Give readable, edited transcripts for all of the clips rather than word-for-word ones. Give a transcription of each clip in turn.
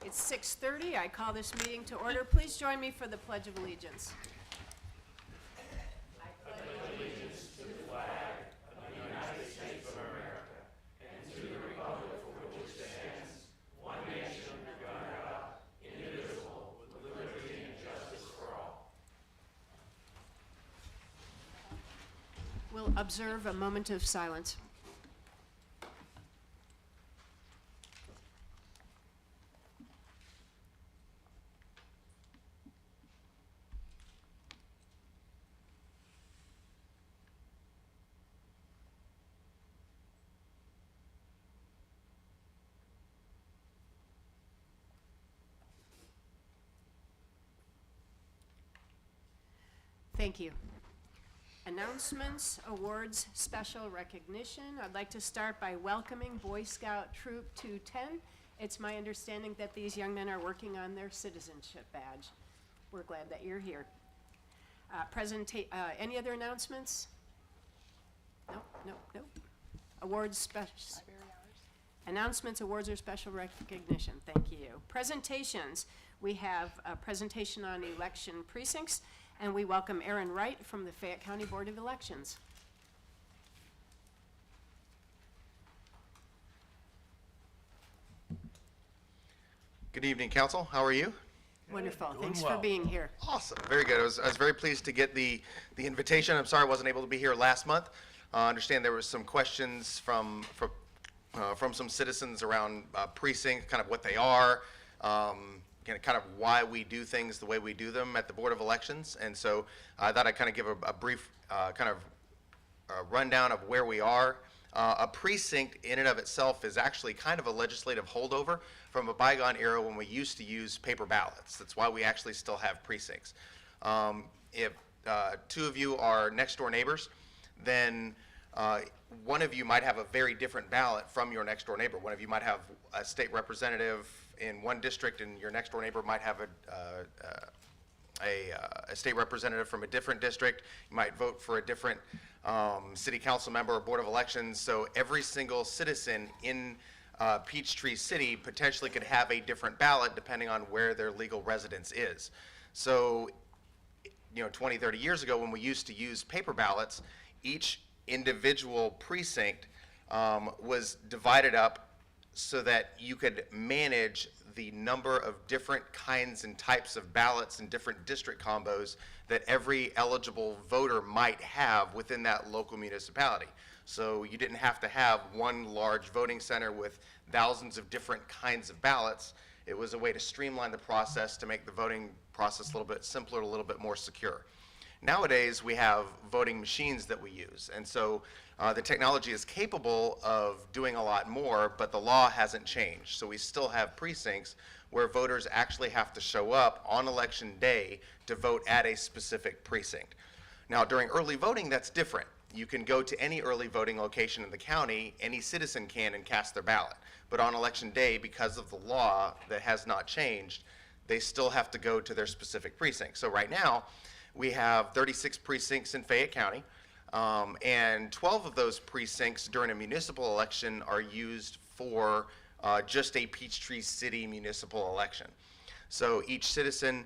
It's 6:30. I call this meeting to order. Please join me for the Pledge of Allegiance. We'll observe a moment of silence. Thank you. Announcements, awards, special recognition. I'd like to start by welcoming Boy Scout Troop 210. It's my understanding that these young men are working on their citizenship badge. We're glad that you're here. Any other announcements? Nope. Awards, announcements, awards, or special recognition. Thank you. Presentations. We have a presentation on election precincts, and we welcome Aaron Wright from the Fayette County Board of Elections. Good evening, Council. How are you? Wonderful. Thanks for being here. Awesome. Very good. I was very pleased to get the invitation. I'm sorry I wasn't able to be here last month. I understand there was some questions from some citizens around precincts, kind of what they are, kind of why we do things the way we do them at the Board of Elections. And so I thought I'd kind of give a brief rundown of where we are. A precinct in and of itself is actually kind of a legislative holdover from a bygone era when we used to use paper ballots. That's why we actually still have precincts. If two of you are next door neighbors, then one of you might have a very different ballot from your next door neighbor. One of you might have a state representative in one district, and your next door neighbor might have a state representative from a different district. You might vote for a different city council member or board of elections. So every single citizen in Peachtree City potentially could have a different ballot depending on where their legal residence is. So 20, 30 years ago, when we used to use paper ballots, each individual precinct was divided up so that you could manage the number of different kinds and types of ballots and different district combos that every eligible voter might have within that local municipality. So you didn't have to have one large voting center with thousands of different kinds of ballots. It was a way to streamline the process to make the voting process a little bit simpler, a little bit more secure. Nowadays, we have voting machines that we use, and so the technology is capable of doing a lot more, but the law hasn't changed. So we still have precincts where voters actually have to show up on election day to vote at a specific precinct. Now, during early voting, that's different. You can go to any early voting location in the county, any citizen can, and cast their ballot. But on election day, because of the law that has not changed, they still have to go to their specific precinct. So right now, we have 36 precincts in Fayette County, and 12 of those precincts during a municipal election are used for just a Peachtree City municipal election. So each citizen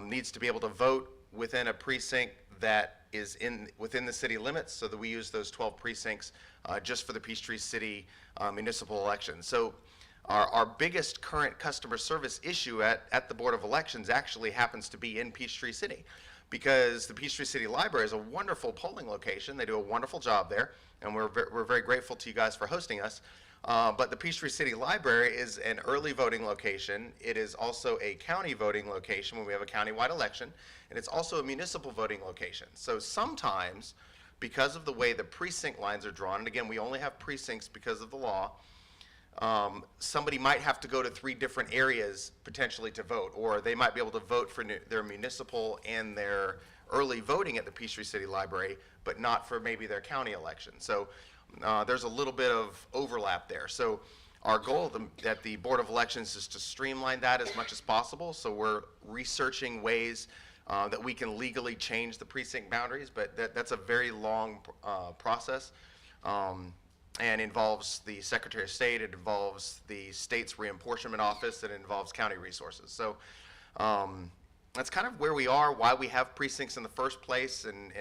needs to be able to vote within a precinct that is within the city limits, so that we use those 12 precincts just for the Peachtree City municipal election. So our biggest current customer service issue at the Board of Elections actually happens to be in Peachtree City, because the Peachtree City Library is a wonderful polling location. They do a wonderful job there, and we're very grateful to you guys for hosting us. But the Peachtree City Library is an early voting location. It is also a county voting location when we have a countywide election, and it's also a municipal voting location. So sometimes, because of the way the precinct lines are drawn, and again, we only have precincts because of the law, somebody might have to go to 3 different areas potentially to vote, or they might be able to vote for their municipal and their early voting at the Peachtree City Library, but not for maybe their county election. So there's a little bit of overlap there. So our goal at the Board of Elections is to streamline that as much as possible. So we're researching ways that we can legally change the precinct boundaries, but that's a very long process. and involves the Secretary of State, it involves the state's reapportionment office, and it involves county resources. So that's kind of where we are, why we have precincts in the first place, and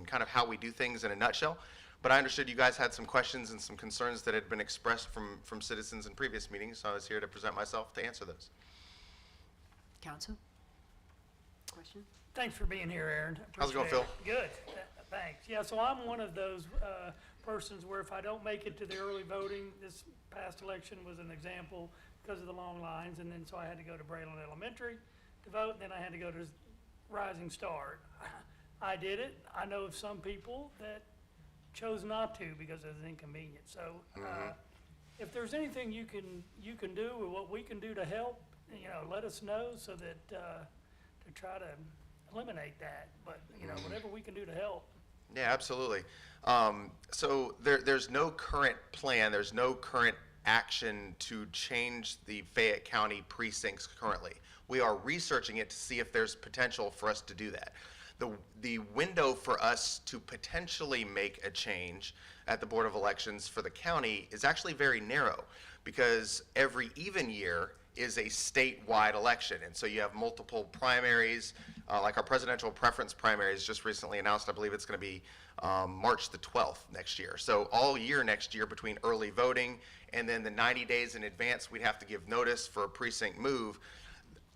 kind of how we do things in a nutshell. But I understood you guys had some questions and some concerns that had been expressed from citizens in previous meetings, so I was here to present myself to answer those. Council? Question? Thanks for being here, Aaron. How's it going, Appreciate Phil? Good, thanks. Yeah, so I'm one of those persons where if I don't make it to the early voting, this past election was an example because of the long lines, and then so I had to go to Braylon Elementary to vote, and then I had to go to Rising Star. I did it. I know of some people that chose not to because it was inconvenient. So if there's anything you can do or what we can do to help, let us know so that to try to eliminate that. But whatever we can do to help. Yeah, absolutely. So there's no current plan, there's no current action to change the Fayette County precincts currently. We are researching it to see if there's potential for us to do that. The window for us to potentially make a change at the Board of Elections for the county is actually very narrow, because every even year is a statewide election. And so you have multiple primaries, like our presidential preference primaries just recently announced. I believe it's going to be March the 12th next year. So all year next year, between early voting and then the 90 days in advance, we'd have to give notice for a precinct move.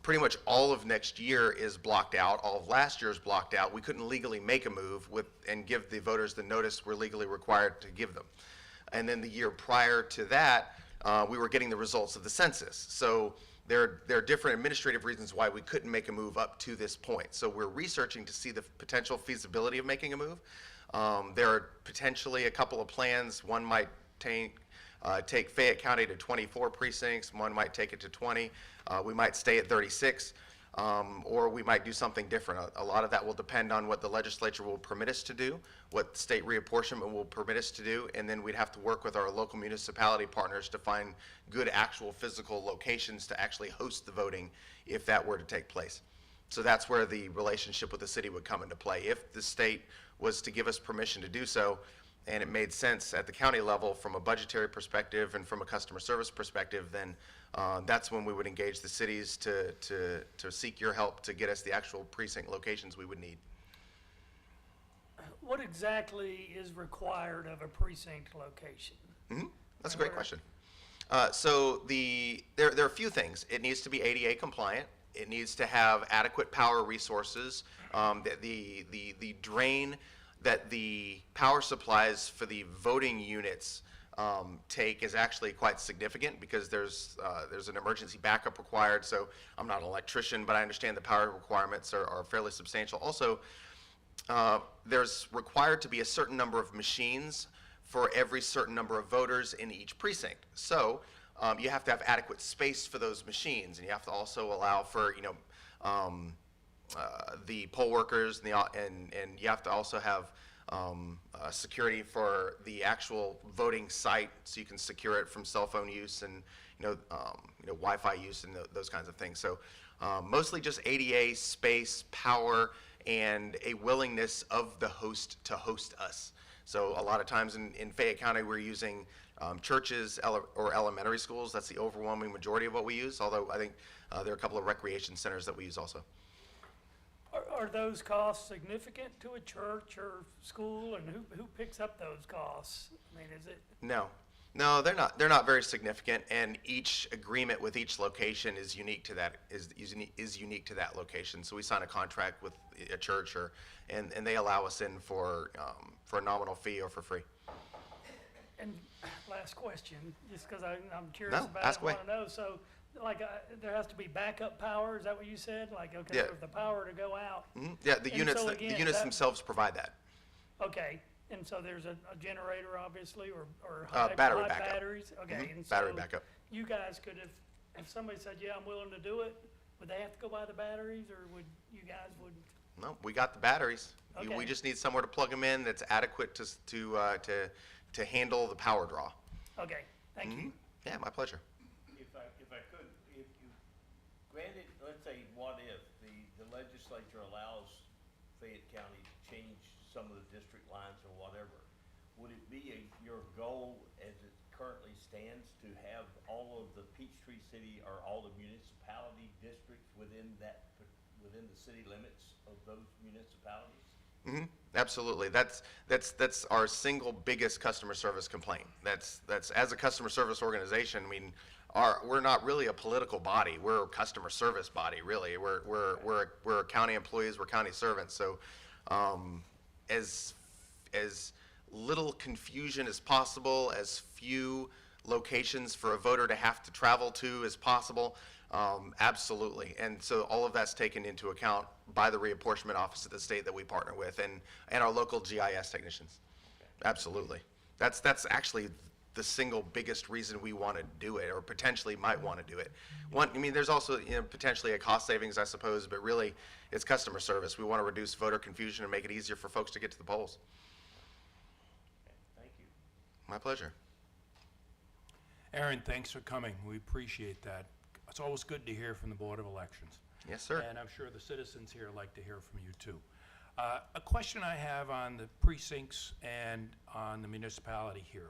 Pretty much all of next year is blocked out. All of last year is blocked out. We couldn't legally make a move and give the voters the notice we're legally required to give them. And then the year prior to that, we were getting the results of the census. So there are different administrative reasons why we couldn't make a move up to this point. So we're researching to see the potential feasibility of making a move. There are potentially a couple of plans. One might take Fayette County to 24 precincts. One might take it to 20. We might stay at 36, or we might do something different. A lot of that will depend on what the legislature will permit us to do, what state reapportionment will permit us to do, and then we'd have to work with our local municipality partners to find good actual physical locations to actually host the voting if that were to take place. So that's where the relationship with the city would come into play. If the state was to give us permission to do so, and it made sense at the county level from a budgetary perspective and from a customer service perspective, then that's when we would engage the cities to seek your help to get us the actual precinct locations we would need. What exactly is required of a precinct location? That's a great question. So there are a few things. It needs to be ADA compliant. It needs to have adequate power resources. The drain that the power supplies for the voting units take is actually quite significant, because there's an emergency backup required. So I'm not an electrician, but I understand the power requirements are fairly substantial. Also, there's required to be a certain number of machines for every certain number of voters in each precinct. So you have to have adequate space for those machines, and you have to also allow for the poll workers, and you have to also have security for the actual voting site, so you can secure it from cell phone use and Wi-Fi use and those kinds of things. So mostly just ADA, space, power, and a willingness of the host to host us. So a lot of times in Fayette County, we're using churches or elementary schools. That's the overwhelming majority of what we use, although I think there are a couple of recreation centers that we use also. Are those costs significant to a church or school, and who picks up those costs? I mean, is it? No, they're not. They're not very significant, and each agreement with each location is unique to that unique to that location. So we sign a contract with a church, and they allow us in for a nominal fee or for free. And last question, just because I'm curious No, about ask it, away. want to know. So, like, there has to be backup power. Is that what you said? Like, okay, Yeah. for the power to go out. Yeah, the And units so the again, units that- themselves provide that. Okay, and so there's a generator, obviously, or Battery high backup. batteries. Okay, and Battery so backup. you guys could, if somebody said, yeah, I'm willing to do it, would they have to go buy the batteries, or would you guys would? No, we got the batteries. Okay. We just need somewhere to plug them in that's adequate to handle the power draw. Okay, thank you. Yeah, my pleasure. If I could, if you granted, let's say, what if the legislature allows Fayette County to change some of the district lines or whatever, would it be your goal stands to have all of the Peachtree City or all the municipality districts within within the city limits of those municipalities? Absolutely. That's our single biggest customer service complaint. That's as a customer service organization, I mean, we're not really a political body. We're a customer service body, really. We're county employees. We're county servants. So, as little confusion as possible, as few locations for a voter to have to travel to as possible. Absolutely. And so all of that's taken into account by the reapportionment office of the state that we partner with and our local GIS technicians. Absolutely. That's actually the single biggest reason we want to do it, or potentially might want to do it. I mean, there's also, potentially a cost savings, I suppose, but really it's customer service. We want to reduce voter confusion and make it easier for folks to get to the polls. Okay, thank you. My pleasure. Aaron, thanks for coming. We appreciate that. It's always good to hear from the Board of Elections. Yes, sir. And I'm sure the citizens here like to hear from you, too. A question I have on the precincts and on the municipality here.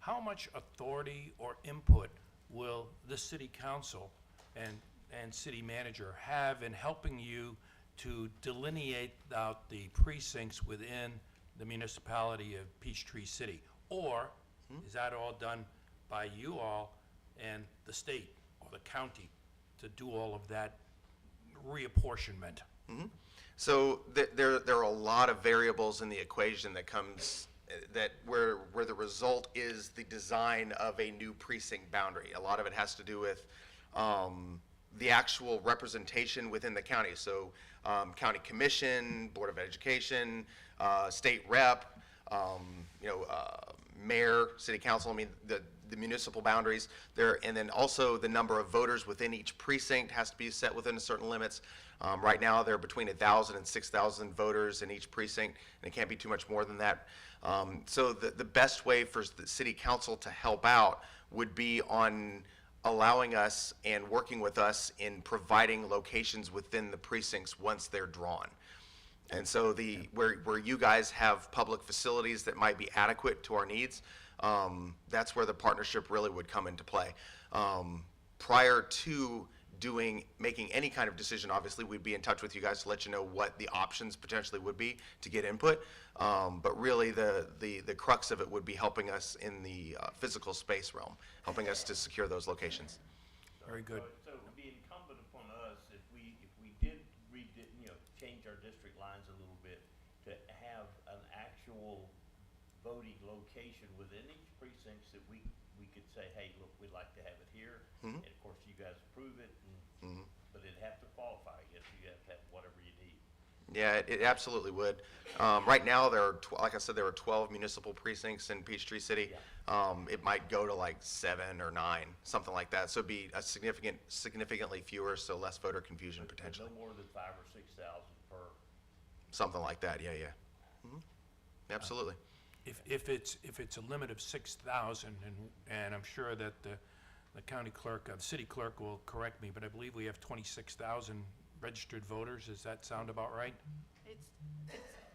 How much authority or input will the city council and city manager have in helping you to delineate out the precincts within the municipality of Peachtree City? Or is that all done by you all and the state or the county to do all of that reapportionment? So there are a lot of variables in the equation that comes where the result is the design of a new precinct boundary. A lot of it has to do with the actual representation within the county. So county commission, board of education, state rep, mayor, city council. I mean, the municipal boundaries there, and then also the number of voters within each precinct has to be set within certain limits. Right now, there are between 1,000 and 6,000 voters in each precinct, and it can't be too much more than that. So the best way for the city council to help out would be on allowing us and working with us in providing locations within the precincts once they're drawn. And so where you guys have public facilities that might be adequate to our needs, that's where the partnership really would come into play. Prior to making any kind of decision, obviously, we'd be in touch with you guys to let you know what the options potentially would be to get input. But really, the crux of it would be helping us in the physical space realm, helping us to secure those locations. Very good. So it would be incumbent upon us if we did change our district lines a little bit to have an actual voting location within each precincts that we could say, hey, look, we'd like to have it here. And of course, you guys approve it, but it'd have to qualify. I guess you have to have whatever you need. Yeah, it absolutely would. Right now, like I said, there are 12 municipal precincts in Peachtree City. It might go to like 7 or 9, something like that. So it'd be a significantly fewer, so less voter confusion potentially. No more than 5,000 or 6,000 per. Something like that, yeah. Absolutely. If it's a limit of 6,000, and I'm sure that the county clerk, the city clerk will correct me, but I believe we have 26,000 registered voters. Does that sound about right? It's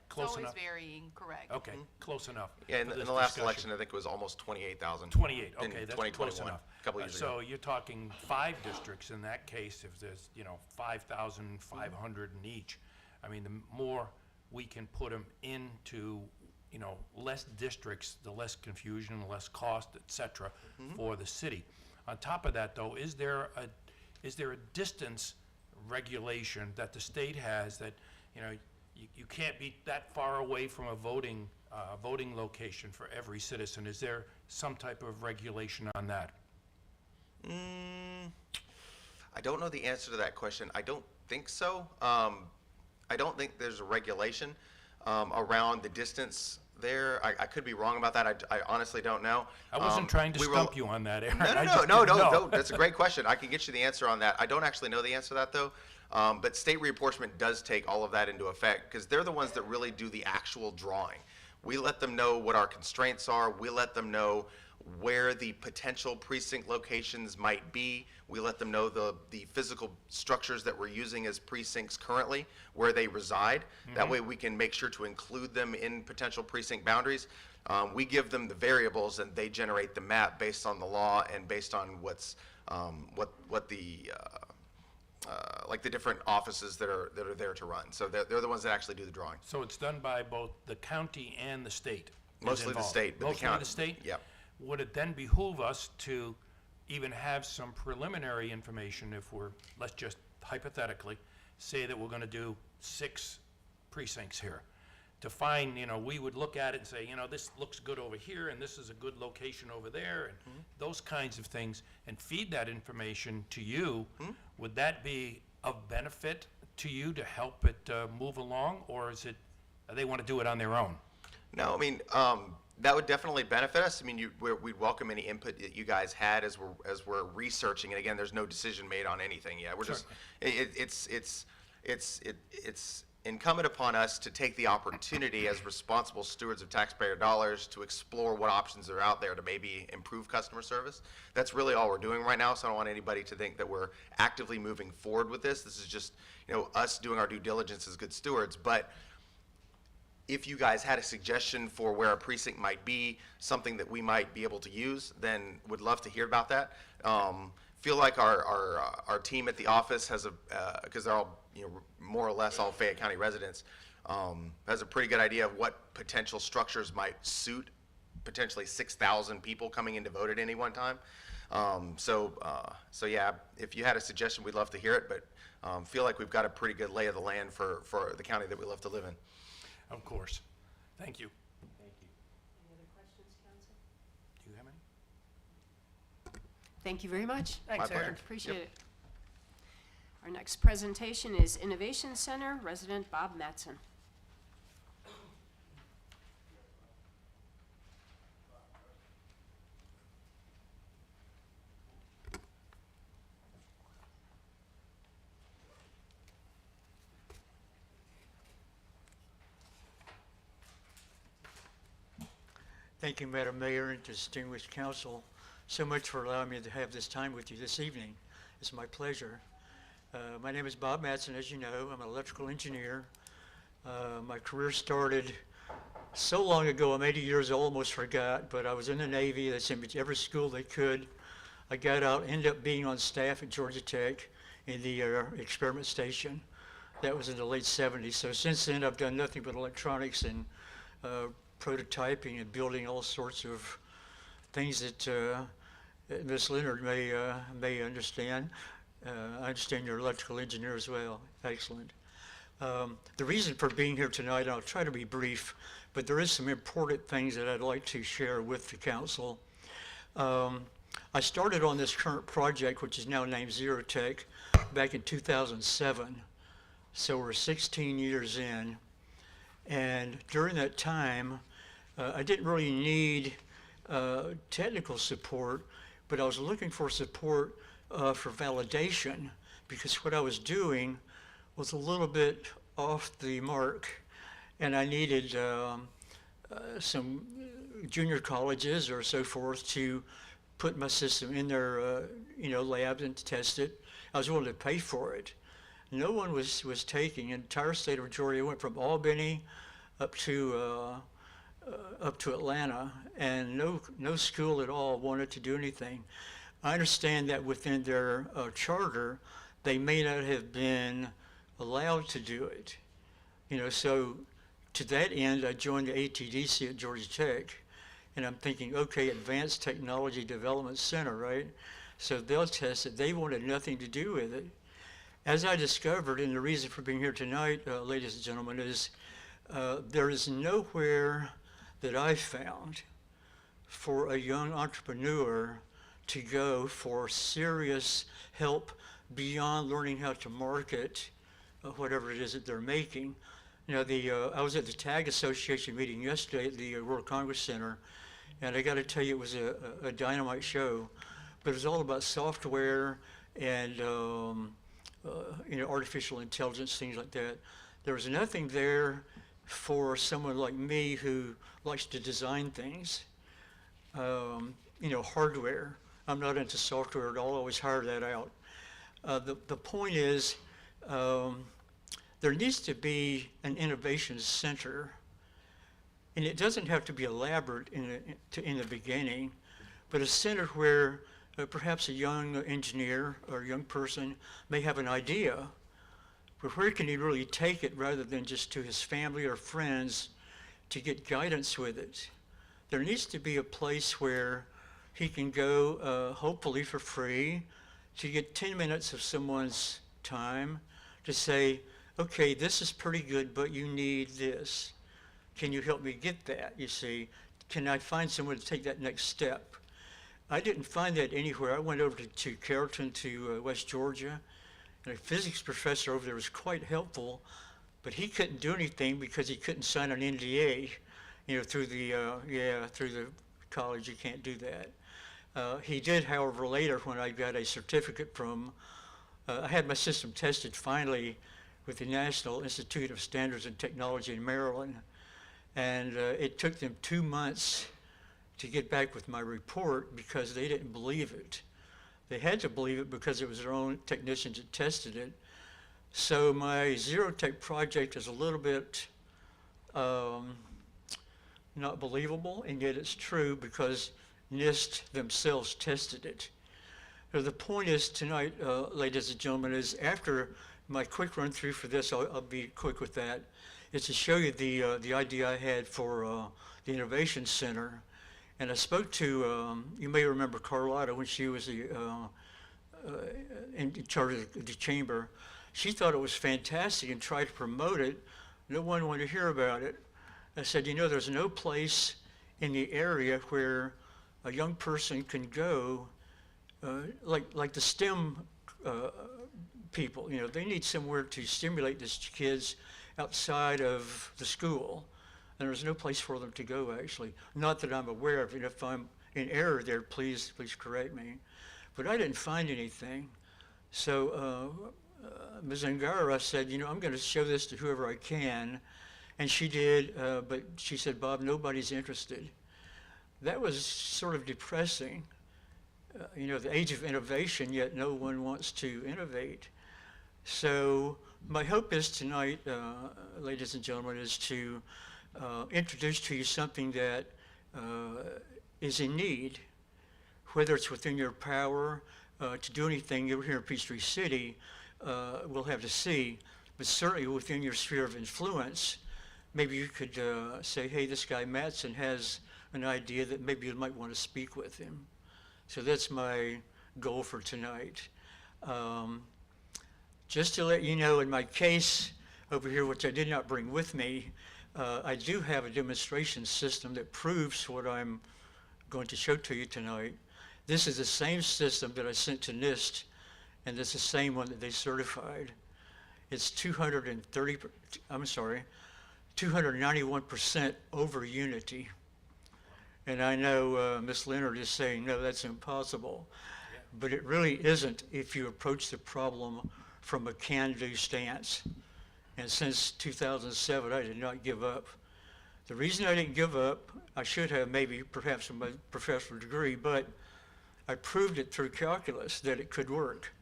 Close always enough. varying, correct. Okay, close enough. Yeah, in for this the last discussion. election, I think it was almost 28,000. 28, in okay, that's 2021, close enough. a couple years ago. So you're talking 5 districts in that case, if there's, 5,500 in each. I mean, the more we can put them into, less districts, the less confusion, the less cost, et cetera, for the city. On top of that, though, is there a distance regulation that the state has that, you can't be that far away from a voting location for every citizen? Is there some type of regulation on that? I don't know the answer to that question. I don't think so. I don't think there's a regulation around the distance there. I could be wrong about that. I honestly don't know. I wasn't trying to stump you on that, Aaron. I just No. didn't know. That's a great question. I can get you the answer on that. I don't actually know the answer to that, though. But state reapportionment does take all of that into effect because they're the ones that really do the actual drawing. We let them know what our constraints are. We let them know where the potential precinct locations might be. We let them know the physical structures that we're using as precincts currently, where they reside. That way we can make sure to include them in potential precinct boundaries. We give them the variables, and they generate the map based on the law and based on what's what the like the different offices that are there to run. So they're the ones that actually do the drawing. So it's done by both the county and the state? is Mostly the involved. state, but the Mostly county- the state? yep. Would it then behoove us to even have some preliminary information if we're, let's just hypothetically, say that we're gonna do 6 precincts here? To find, we would look at it and say, this looks good over here, and this is a good location over there, and those kinds of things, and feed that information to you. Would that be of benefit to you to help it move along, or is it, they want to do it on their own? No, I mean, that would definitely benefit us. I mean, we'd welcome any input that you guys had as we're researching. And again, there's no decision made on anything yet. We're just, it's incumbent upon us to take the opportunity as responsible stewards of taxpayer dollars to explore what options are out there to maybe improve customer service. That's really all we're doing right now. So I don't want anybody to think that we're actively moving forward with this. This is just, us doing our due diligence as good stewards. But if you guys had a suggestion for where a precinct might be, something that we might be able to use, then would love to hear about that. Feel like our team at the office has because they're all, more or less all Fayette County residents, has a pretty good idea of what potential structures might suit potentially 6,000 people coming in to vote at any one time. So yeah, if you had a suggestion, we'd love to hear it, but feel like we've got a pretty good lay of the land for the county that we love to live in. Of course. Thank you. Thank you. Any other questions, council? Do you have any? Thank you very much. Thanks, pleasure. Eric. Appreciate it. Our next presentation is Innovation Center, resident Bob Mattson. Thank you, Madam Mayor and distinguished council, so much for allowing me to have this time with you this evening. It's my pleasure. My name is Bob Mattson, as you know. I'm an electrical engineer. My career started so long ago. I'm 80 years old, almost forgot, but I was in the Navy. They sent me to every school they could. I got out, ended up being on staff at Georgia Tech in the experiment station. That was in the late 70s. So since then, I've done nothing but electronics and prototyping and building all sorts of things that Ms. Leonard may understand. I understand you're an electrical engineer as well. Excellent. The reason for being here tonight, and I'll try to be brief, but there is some important things that I'd like to share with the council. I started on this current project, which is now named Zero Tech, back in 2007. So we're 16 years in. And during that time, I didn't really need technical support, but I was looking for support for validation, because what I was doing was a little bit off the mark, and I needed some junior colleges or so forth to put my system in their labs and to test it. I was willing to pay for it. No one was taking. The entire state of Georgia went from Albany up to Atlanta, and no school at all wanted to do anything. I understand that within their charter, they may not have been allowed to do it. So to that end, I joined the ATDC at Georgia Tech, and I'm thinking, okay, Advanced Technology Development Center, right? So they'll test it. They wanted nothing to do with it. As I discovered, and the reason for being here tonight, ladies and gentlemen, is there is nowhere that I found for a young entrepreneur to go for serious help beyond learning how to market whatever it is that they're making. I was at the TAG Association meeting yesterday at the World Congress Center, and I got to tell you, it was a dynamite show. But it was all about software and artificial intelligence, things like that. There was nothing there for someone like me who likes to design things, hardware. I'm not into software at all. I always hire that out. The point is, there needs to be an innovation center And it doesn't have to be elaborate in the beginning, but a center where perhaps a young engineer or a young person may have an idea, but where can he really take it rather than just to his family or friends to get guidance with it? There needs to be a place where he can go, hopefully for free, to get 10 minutes of someone's time to say, okay, this is pretty good, but you need this. Can you help me get that, you see? Can I find someone to take that next step? I didn't find that anywhere. I went over to Carrollton, to West Georgia, and a physics professor over there was quite helpful, but he couldn't do anything because he couldn't sign an NDA, through the college. You can't do that. He did, however, later when I got a certificate from, I had my system tested finally with the National Institute of Standards and Technology in Maryland, and it took them 2 months to get back with my report because they didn't believe it. They had to believe it because it was their own technicians that tested it. So my Zero-Tech project is a little bit not believable, and yet it's true because NIST themselves tested it. So the point is tonight, ladies and gentlemen, is after my quick run through for this, I'll be quick with that, is to show you the idea I had for the Innovation Center. And I spoke to, you may remember Carlotta when she was in charge of the chamber. She thought it was fantastic and tried to promote it. No one wanted to hear about it. I said, there's no place in the area where a young person can go, like the STEM people, they need somewhere to stimulate these kids outside of the school. And there's no place for them to go, actually. Not that I'm aware of, and if I'm in error there, please correct me. But I didn't find anything. So Ms. Angara said, I'm going to show this to whoever I can. And she did, but she said, Bob, nobody's interested. That was sort of depressing. The age of innovation, yet no one wants to innovate. So my hope is tonight, ladies and gentlemen, is to introduce to you something that is in need, whether it's within your power to do anything over here in Peachtree City, we'll have to see, but certainly within your sphere of influence, maybe you could say, hey, this guy Mattson has an idea that maybe you might want to speak with him. So that's my goal for tonight. Just to let you know, in my case over here, which I did not bring with me, I do have a demonstration system that proves what I'm going to show to you tonight. This is the same system that I sent to NIST, and it's the same one that they certified. It's 291% over Unity. And I know Ms. Leonard is saying, no, that's impossible. Yeah. But it really isn't if you approach the problem from a can-do stance. And since 2007, I did not give up. The reason I didn't give up, I should have maybe perhaps in my professional degree, but I proved it through calculus that it could work.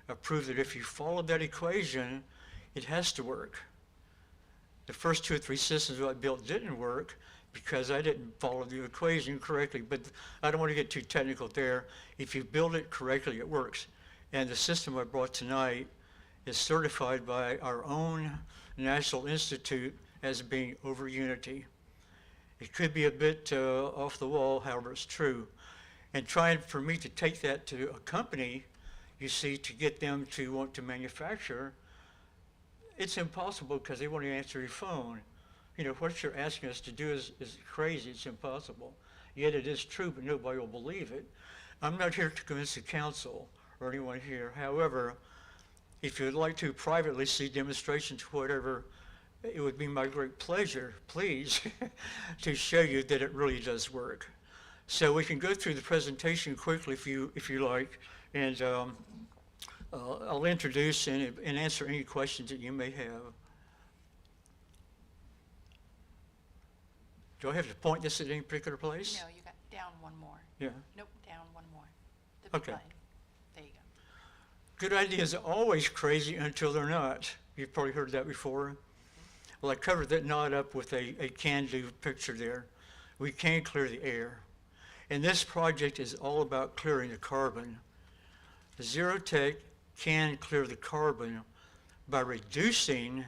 I proved that if you followed that equation, it has to work. The first 2 or 3 systems I built didn't work because I didn't follow the equation correctly, but I don't want to get too technical there. If you build it correctly, it works. And the system I brought tonight is certified by our own National Institute as being over Unity. It could be a bit off the wall, however, it's true. And trying for me to take that to a company, you see, to get them to want to manufacture, it's impossible because they won't answer your phone. What you're asking us to do is crazy, it's impossible. Yet it is true, but nobody will believe it. I'm not here to convince the council or anyone here. However, if you'd like to privately see demonstrations, whatever, it would be my great pleasure, please, to show you that it really does work. So we can go through the presentation quickly if you like, and I'll introduce and answer any questions that you may have. Do I have to point this at any particular place? No, you got down one more. Yeah. Nope, down one more. The big Okay. line. There you go. Good ideas are always crazy until they're not. You've probably heard that before. Well, I covered that knot up with a can-do picture there. We can clear the air. And this project is all about clearing the carbon. Zerotech can clear the carbon by reducing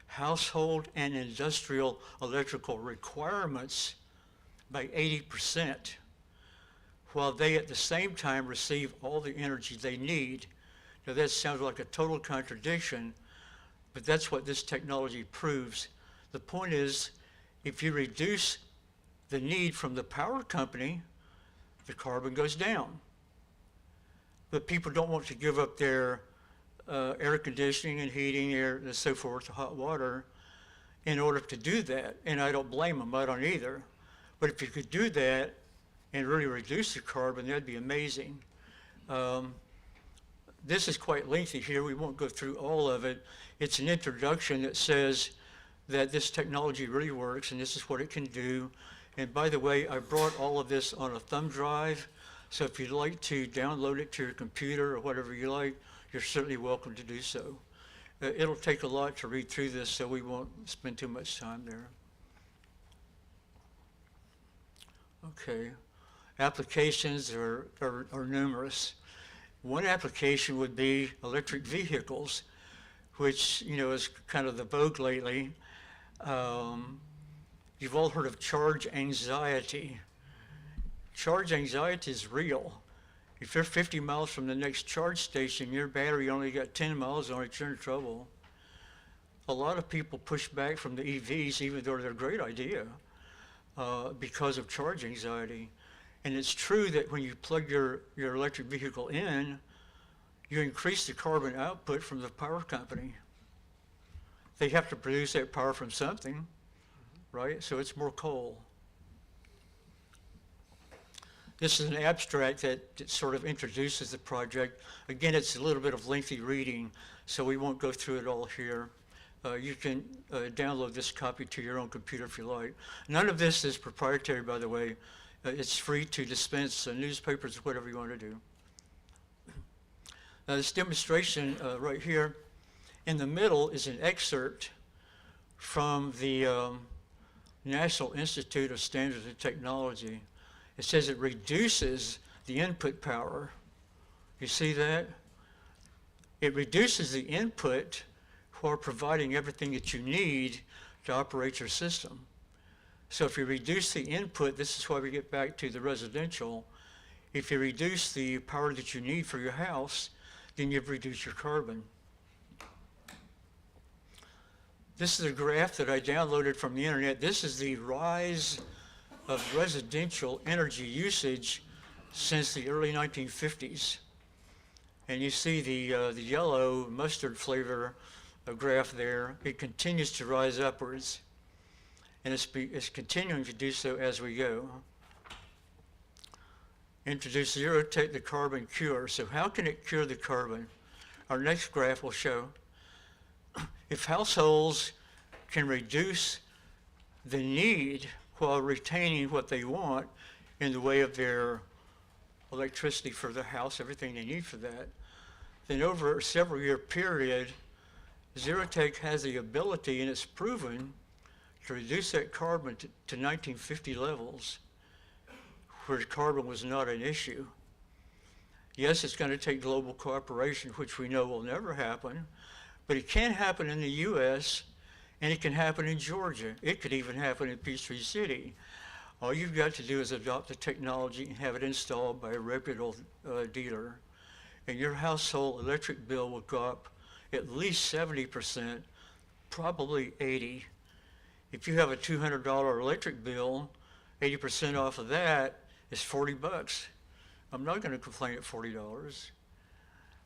household and industrial electrical requirements by 80%, while they at the same time receive all the energy they need. Now that sounds like a total contradiction, but that's what this technology proves. The point is, if you reduce the need from the power company, the carbon goes down. But people don't want to give up their air conditioning and heating, air and so forth, hot water, in order to do that. And I don't blame them, I don't either. But if you could do that and really reduce the carbon, that'd be amazing. This is quite lengthy here. We won't go through all of it. It's an introduction that says that this technology really works and this is what it can do. And by the way, I brought all of this on a thumb drive. So if you'd like to download it to your computer or whatever you like, you're certainly welcome to do so. It'll take a lot to read through this, so we won't spend too much time there. Okay, applications are numerous. One application would be electric vehicles, which is kind of the vogue lately. You've all heard of charge anxiety. Charge anxiety is real. If you're 50 miles from the next charge station, your battery only got 10 miles on it, you're in trouble. A lot of people push back from the EVs, even though they're a great idea, because of charge anxiety. And it's true that when you plug your electric vehicle in, you increase the carbon output from the power company. They have to produce that power from something, right? So it's more coal. This is an abstract that sort of introduces the project. Again, it's a little bit of lengthy reading, so we won't go through it all here. You can download this copy to your own computer if you like. None of this is proprietary, by the way. It's free to dispense newspapers, whatever you want to do. Now this demonstration right here in the middle is an excerpt from the National Institute of Standards and Technology. It says it reduces the input power. You see that? It reduces the input while providing everything that you need to operate your system. So if you reduce the input, this is why we get back to the residential. If you reduce the power that you need for your house, then you've reduced your carbon. This is a graph that I downloaded from the internet. This is the rise of residential energy usage since the early 1950s. And you see the yellow mustard flavor graph there. It continues to rise upwards. And it's continuing to do so as we go. Introduce Zerotech, the carbon cure. So how can it cure the carbon? Our next graph will show if households can reduce the need while retaining what they want in the way of their electricity for the house, everything they need for that, then over a several year period, Zerotech has the ability, and it's proven, to reduce that carbon to 1950 levels, where carbon was not an issue. Yes, it's going to take global cooperation, which we know will never happen, but it can happen in the US, and it can happen in Georgia. It could even happen in Peachtree City. All you've got to do is adopt the technology and have it installed by a reputable dealer, and your household electric bill will go up at least 70%, probably 80%. If you have a $200 electric bill, 80% off of that is $40. I'm not going to complain at $40.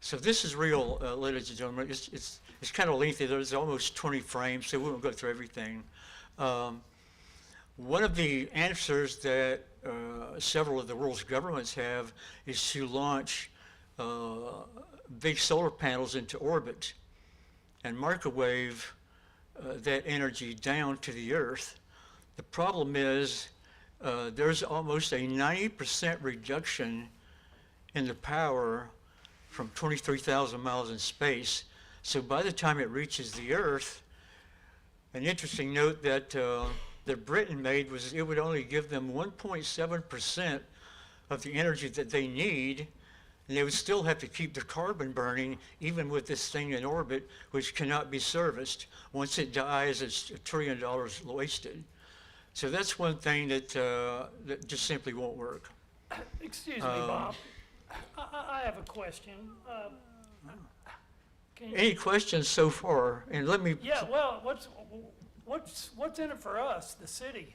So this is real, ladies and gentlemen. It's kind of lengthy. There's almost 20 frames, so we won't go through everything. One of the answers that several of the world's governments have is to launch big solar panels into orbit and microwave that energy down to the Earth. The problem is there's almost a 90% reduction in the power from 23,000 miles in space. So by the time it reaches the Earth, An interesting note that Britain made was it would only give them 1.7% of the energy that they need, and they would still have to keep the carbon burning even with this thing in orbit, which cannot be serviced. Once it dies, it's $1 trillion wasted. So that's one thing that just simply won't work. Excuse me, Bob. I have a question. Can you- Any questions so far? And let me, Yeah, well, what's in it for us, the city?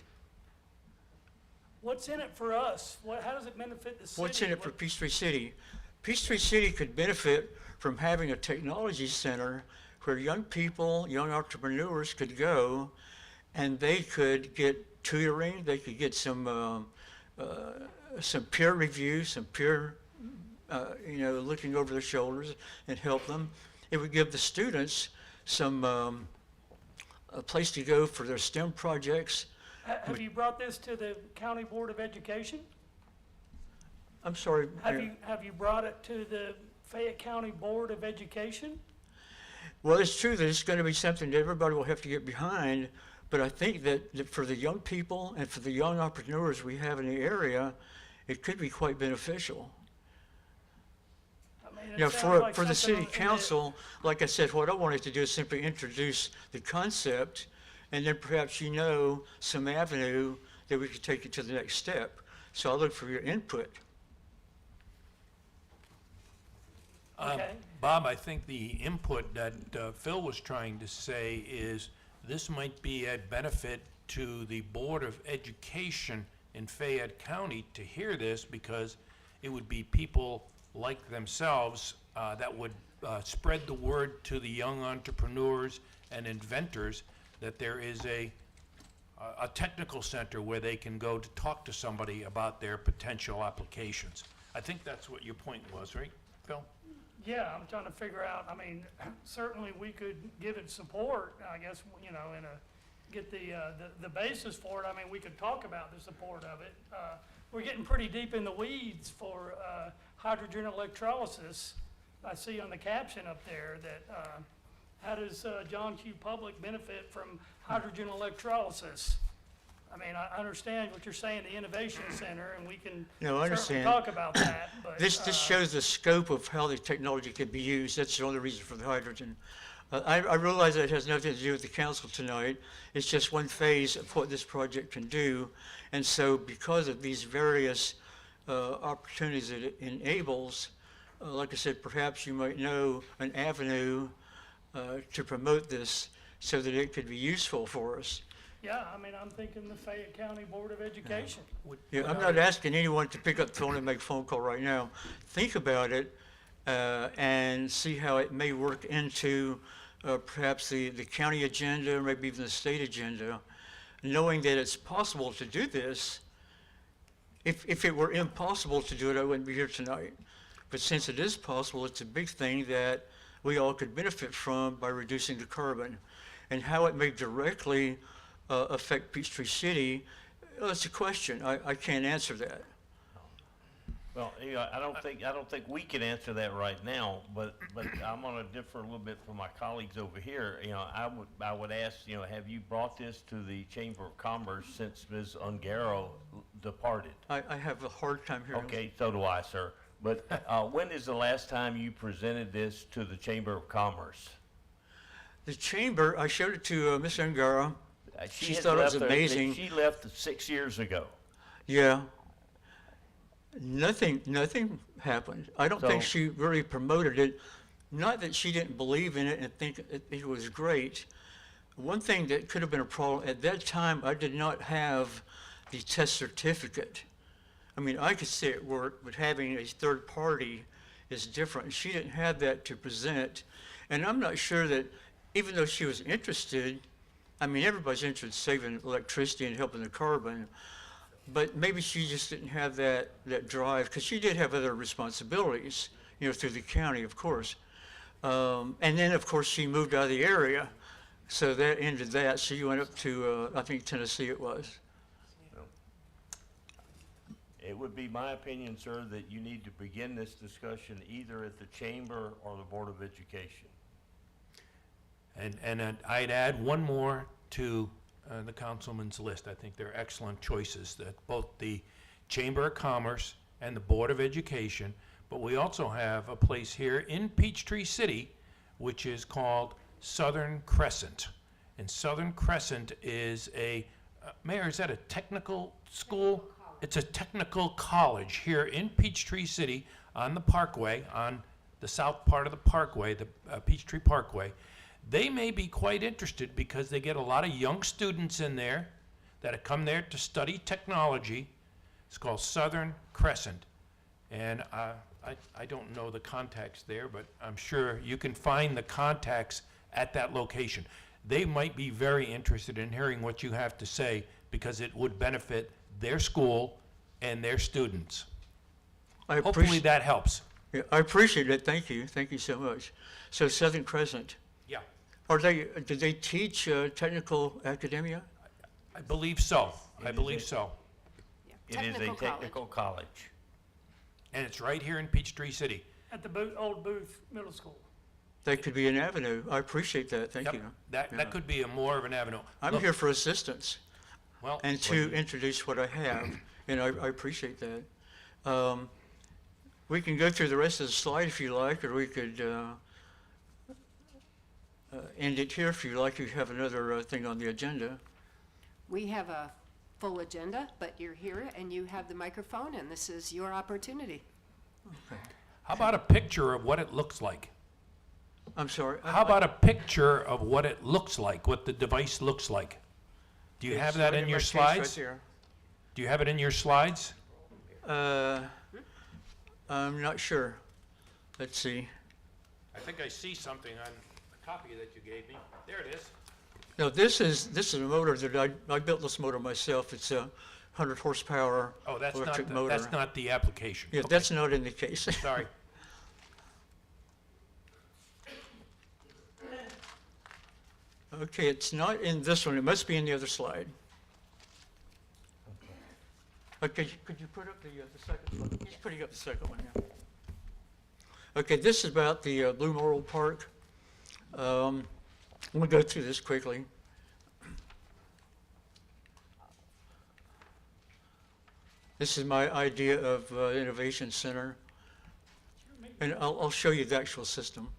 What's in it for us? How does it benefit the city? what's in it for Peachtree City? Peachtree City could benefit from having a technology center where young people, young entrepreneurs could go and they could get tutoring, they could get some peer review, some peer, looking over their shoulders and help them. It would give the students some, a place to go for their STEM projects. Have you brought this to the County Board of Education? I'm sorry, Mayor. Have you brought it to the Fayette County Board of Education? Well, it's true that it's going to be something that everybody will have to get behind, but I think that for the young people and for the young entrepreneurs we have in the area, it could be quite beneficial. I mean, it You know, sounds like for the something city in the- council, like I said, what I wanted to do is simply introduce the concept, and then perhaps some avenue that we could take it to the next step. So I'll look for your input. Okay. Bob, I think the input that Phil was trying to say is this might be a benefit to the Board of Education in Fayette County to hear this, because it would be people like themselves that would spread the word to the young entrepreneurs and inventors that there is a technical center where they can go to talk to somebody about their potential applications. I think that's what your point was, right, Phil? Yeah, I'm trying to figure out, I mean, certainly we could give it support, I guess, get the basis for it. I mean, we could talk about the support of it. We're getting pretty deep in the weeds for hydrogen electrolysis. I see on the caption up there that, how does John Q. Public benefit from hydrogen electrolysis? I mean, I understand what you're saying, the Innovation Center, and we can No, I certainly understand. talk about that, but. This shows the scope of how the technology could be used. That's the only reason for the hydrogen. I realize that it has nothing to do with the council tonight. It's just one phase of what this project can do. And so because of these various opportunities that it enables, like I said, perhaps you might know an avenue to promote this so that it could be useful for us. Yeah, I mean, I'm thinking the Fayette County Board of Education. Yeah, I'm not asking anyone to pick up the phone and make a phone call right now. Think about it and see how it may work into perhaps the county agenda, or maybe even the state agenda, knowing that it's possible to do this. If it were impossible to do it, I wouldn't be here tonight. But since it is possible, it's a big thing that we all could benefit from by reducing the carbon. And how it may directly affect Peachtree City, that's a question. I can't answer that. Well, I don't think we can answer that right now, but I'm gonna differ a little bit from my colleagues over here. I would ask, have you brought this to the Chamber of Commerce since Ms. Ungaro departed? I have a hard time hearing. Okay, so do I, sir. But when is the last time you presented this to the Chamber of Commerce? The chamber, I showed it to Ms. Angara. She had thought it was left amazing. She left 6 years ago. Yeah. Nothing happened. I don't think So- she really promoted it. Not that she didn't believe in it and think it was great. One thing that could have been a problem, at that time, I did not have the test certificate. I mean, I could say it worked, but having a third party is different. She didn't have that to present. And I'm not sure that, even though she was interested, I mean, everybody's interested in saving electricity and helping the carbon, but maybe she just didn't have that drive, because she did have other responsibilities, through the county, of course. And then, of course, she moved out of the area, so that ended that. So you went up to, I think, Tennessee it was. It would be my opinion, sir, that you need to begin this discussion either at the Chamber or the Board of Education. And I'd add one more to the councilman's list. I think they're excellent choices, that both the Chamber of Commerce and the Board of Education, but we also have a place here in Peachtree City, which is called Southern Crescent. And Southern Crescent is Mayor, is that a technical school? It's a technical college here in Peachtree City on the Parkway, on the south part of the Parkway, the Peachtree Parkway. They may be quite interested because they get a lot of young students in there that have come there to study technology. It's called Southern Crescent. And I don't know the contacts there, but I'm sure you can find the contacts at that location. They might be very interested in hearing what you have to say because it would benefit their school and their students. Hopefully that helps. Yeah, I appreciate it. Thank you. Thank you so much. So Southern Crescent, Yeah, do they teach technical academia? I believe so. I believe so. Yeah. It is a Technical college. technical college. And it's right here in Peachtree City. At the old Booth Middle School. That could be an avenue. I appreciate that. Thank Yep, you. that Yeah. could be more of an avenue. I'm Look, here for assistance Well, and to introduce what I have, and I appreciate that. We can go through the rest of the slide if you like, or we could end it here if you like. You have another thing on the agenda. We have a full agenda, but you're here and you have the microphone, and this is your opportunity. how about a picture of what it looks like? I'm sorry. How about a picture of what it looks like, what the device looks like? Do you have that in your slides? Do you have it in your slides? I'm not sure. Let's see. I think I see something on a copy that you gave me. There it is. No, this is a motor that I built this motor myself. It's a 100 horsepower Oh, that's electric not, motor. that's not the application. Yeah, Okay, that's not in the case. Sorry. Okay, it's not in this one. It must be in the other slide. Okay, could you put up the second one? Just putting up the second one now. Okay, this is about the Blue Laurel Park. I'm gonna go through this quickly. This is my idea of innovation center, and I'll show you the actual system.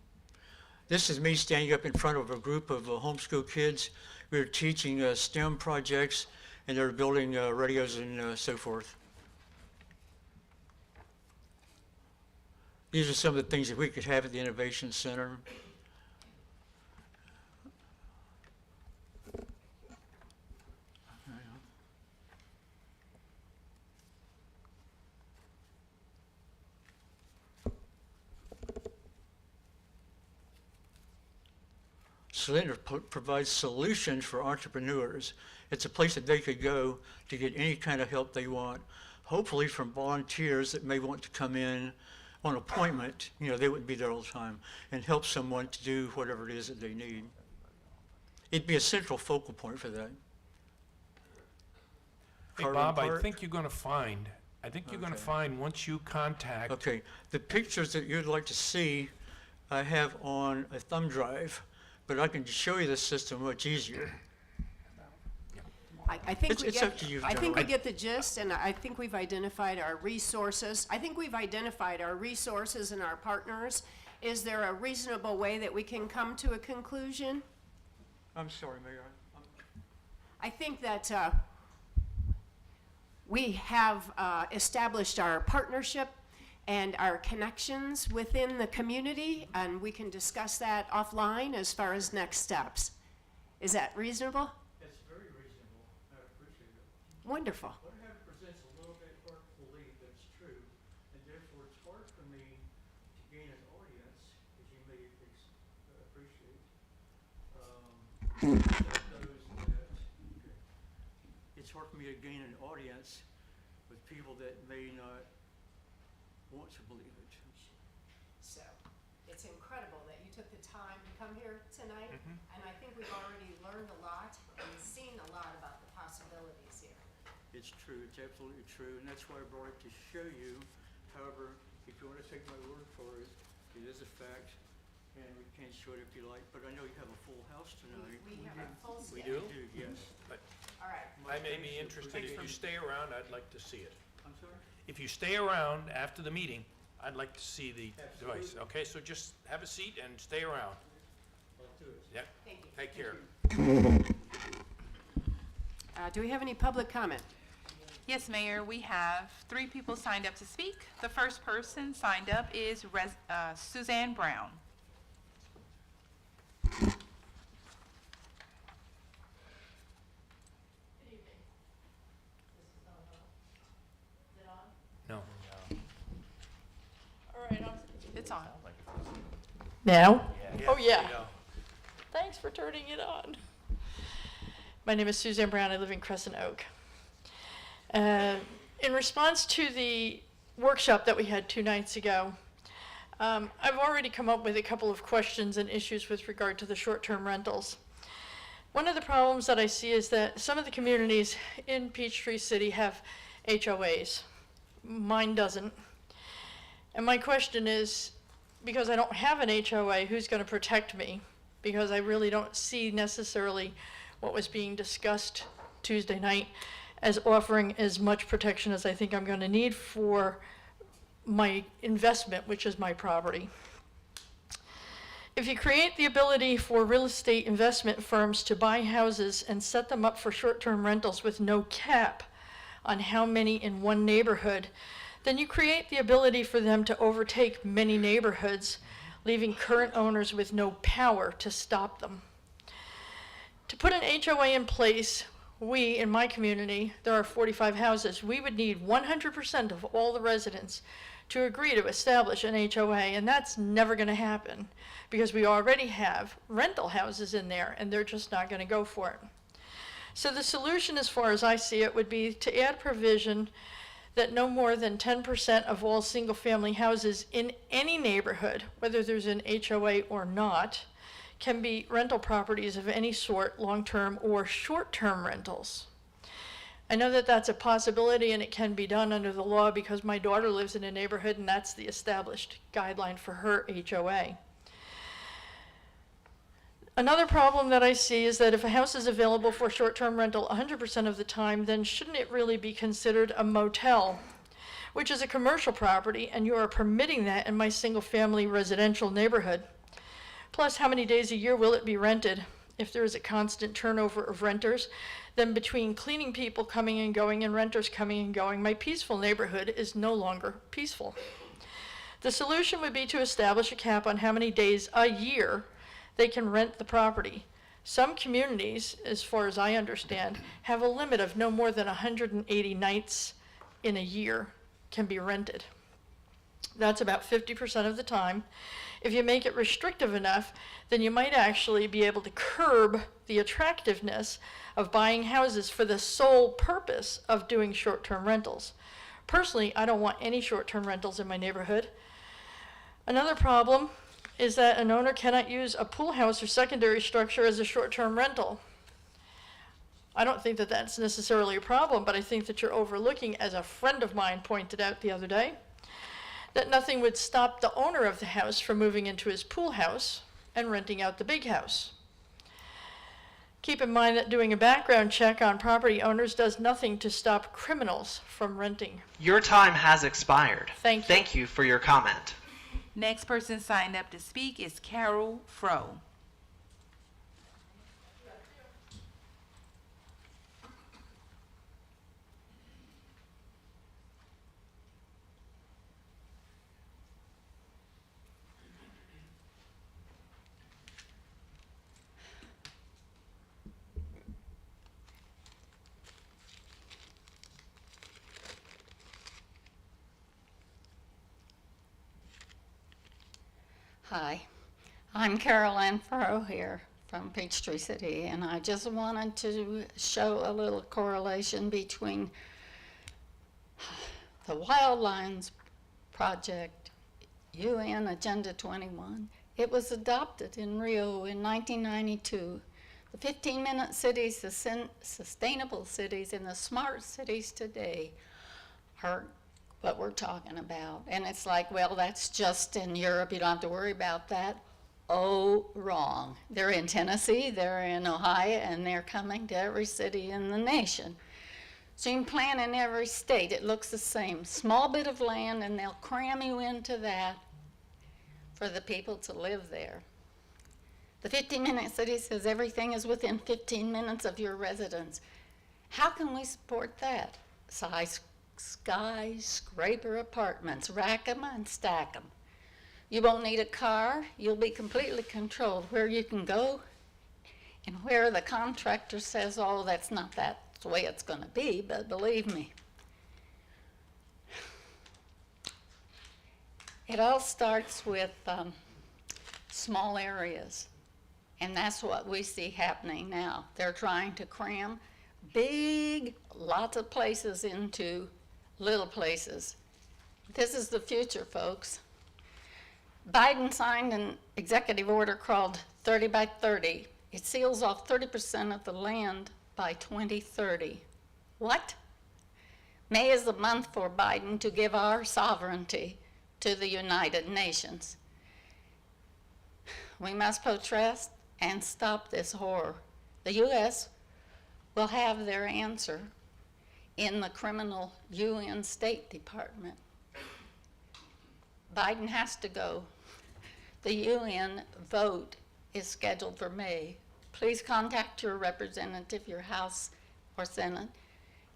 This is me standing up in front of a group of homeschool kids. We were teaching STEM projects, and they're building radios and so forth. These are some of the things that we could have at the Innovation Center. Center provides solutions for entrepreneurs. It's a place that they could go to get any kind of help they want, hopefully from volunteers that may want to come in on appointment. You know, they wouldn't be there all the time, and help someone to do whatever it is that they need. It'd be a central focal point for that. Hey, Carlin Bob, I Park. think you're gonna find, once you contact, Okay, the pictures that you'd like to see, I have on a thumb drive, but I can show you the system much easier. I think It's up to you, I think we gentlemen. get the gist, and I think we've identified our resources. I think we've identified our resources and our partners. Is there a reasonable way that we can come to a conclusion? I'm sorry, Mayor. I think that we have established our partnership and our connections within the community, and we can discuss that offline as far as next steps. Is that reasonable? It's very reasonable. I appreciate it. Wonderful. What I have presents a little bit hard to believe that it's true, and therefore it's hard for me to gain an audience, as you may appreciate. It's hard for me to gain an audience with people that may not want to believe it. So, it's incredible that you took the time to come here tonight, and I think we've already learned a lot and seen a lot about the possibilities here. It's true, it's absolutely true, and that's why I brought it to show you. However, if you want to take my word for it, it is a fact. And we can show it if you like, but I know you have a full house tonight. We have a full We schedule. do? You do, yes. All right. I may be interested, if you stay around, I'd like to see it. I'm sorry? If you stay around after the meeting, I'd like to see the device, okay? So just have a seat and stay around. I'll do it. Yep, Thank you. take care. Do we have any public comment? Yes, Mayor, we have 3 people signed up to speak. The first person signed up is Suzanne Brown. No. All right, It's on. now? Oh, there yeah. you go. Thanks for turning it on. My name is Suzanne Brown. I live in Crescent Oak. In response to the workshop that we had 2 nights ago, I've already come up with a couple of questions and issues with regard to the short-term rentals. One of the problems that I see is that some of the communities in Peachtree City have HOAs. Mine doesn't. And my question is, because I don't have an HOA, who's going to protect me? Because I really don't see necessarily what was being discussed Tuesday night as offering as much protection as I think I'm going to need for my investment, which is my property. If you create the ability for real estate investment firms to buy houses and set them up for short-term rentals with no cap on how many in one neighborhood, then you create the ability for them to overtake many neighborhoods, leaving current owners with no power to stop them. To put an HOA in place, we, in my community, there are 45 houses, we would need 100% of all the residents to agree to establish an HOA, and that's never going to happen because we already have rental houses in there, and they're just not going to go for it. So the solution, as far as I see it, would be to add provision that no more than 10% of all single-family houses in any neighborhood, whether there's an HOA or not, can be rental properties of any sort, long-term or short-term rentals. I know that that's a possibility and it can be done under the law because my daughter lives in a neighborhood and that's the established guideline for her HOA. Another problem that I see is that if a house is available for short-term rental 100% of the time, then shouldn't it really be considered a motel, which is a commercial property, and you are permitting that in my single-family residential neighborhood? Plus, how many days a year will it be rented? If there is a constant turnover of renters, then between cleaning people coming and going and renters coming and going, my peaceful neighborhood is no longer peaceful. The solution would be to establish a cap on how many days a year they can rent the property. Some communities, as far as I understand, have a limit of no more than 180 nights in a year can be rented. That's about 50% of the time. If you make it restrictive enough, then you might actually be able to curb the attractiveness of buying houses for the sole purpose of doing short-term rentals. Personally, I don't want any short-term rentals in my neighborhood. Another problem is that an owner cannot use a pool house or secondary structure as a short-term rental. I don't think that that's necessarily a problem, but I think that you're overlooking, as a friend of mine pointed out the other day, that nothing would stop the owner of the house from moving into his pool house and renting out the big house. Keep in mind that doing a background check on property owners does nothing to stop criminals from renting. Your time has expired. Thank you. Thank you for your comment. Next person signed up to speak is Carol Froh. Hi, I'm Carol Ann Furrow here from Peachtree City, and I just wanted to show a little correlation between the Wildlands Project, UN Agenda 21. It was adopted in Rio in 1992. The 15-minute cities, the sustainable cities, and the smart cities today are what we're talking about. And it's like, well, that's just in Europe. You don't have to worry about that. wrong. They're in Tennessee, they're in Ohio, and they're coming to every city in the nation. So you can plan in every state. It looks the same. Small bit of land, and they'll cram you into that for the people to live there. The 15-minute city says everything is within 15 minutes of your residence. How can we support that? Skyscraper apartments, rack them and stack them. You won't need a car. You'll be completely controlled where you can go and where the contractor says, oh, that's not that the way it's going to be, but believe me. It all starts with small areas, and that's what we see happening now. They're trying to cram big, lots of places into little places. This is the future, folks. Biden signed an executive order called 30 by 30. It seals off 30% of the land by 2030. What? May is the month for Biden to give our sovereignty to the United Nations. We must protest and stop this horror. The U.S. will have their answer in the criminal UN State Department. Biden has to go. The UN vote is scheduled for May. Please contact your representative, your House or Senate.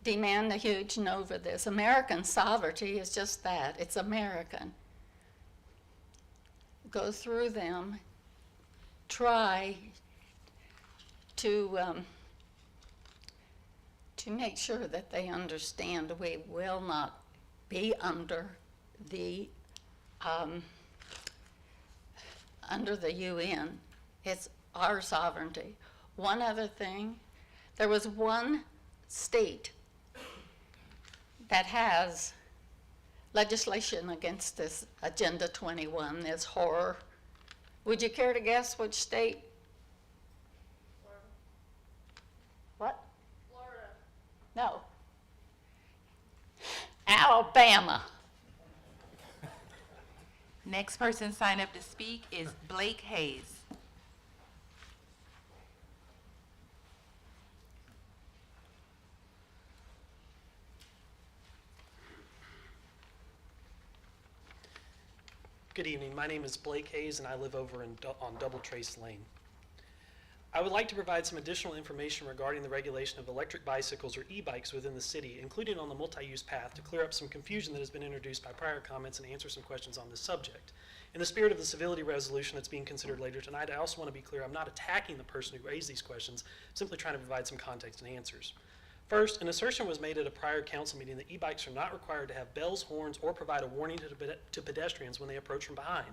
Demand a huge no for this. American sovereignty is just that. It's American. Go through them. Try to make sure that they understand we will not be under the UN. It's our sovereignty. One other thing, there was one state that has legislation against this Agenda 21, this horror. Would you care to guess which state? Florida. What? Florida. No. Alabama. Next person signed up to speak is Blake Hayes. Good evening. My name is Blake Hayes, and I live over on Double Trace Lane. I would like to provide some additional information regarding the regulation of electric bicycles or e-bikes within the city, including on the multi-use path, to clear up some confusion that has been introduced by prior comments and answer some questions on this subject. In the spirit of the civility resolution that's being considered later tonight, I also want to be clear I'm not attacking the person who raised these questions, I'm simply trying to provide some context and answers. First, an assertion was made at a prior council meeting that e-bikes are not required to have bells, horns, or provide a warning to pedestrians when they approach from behind.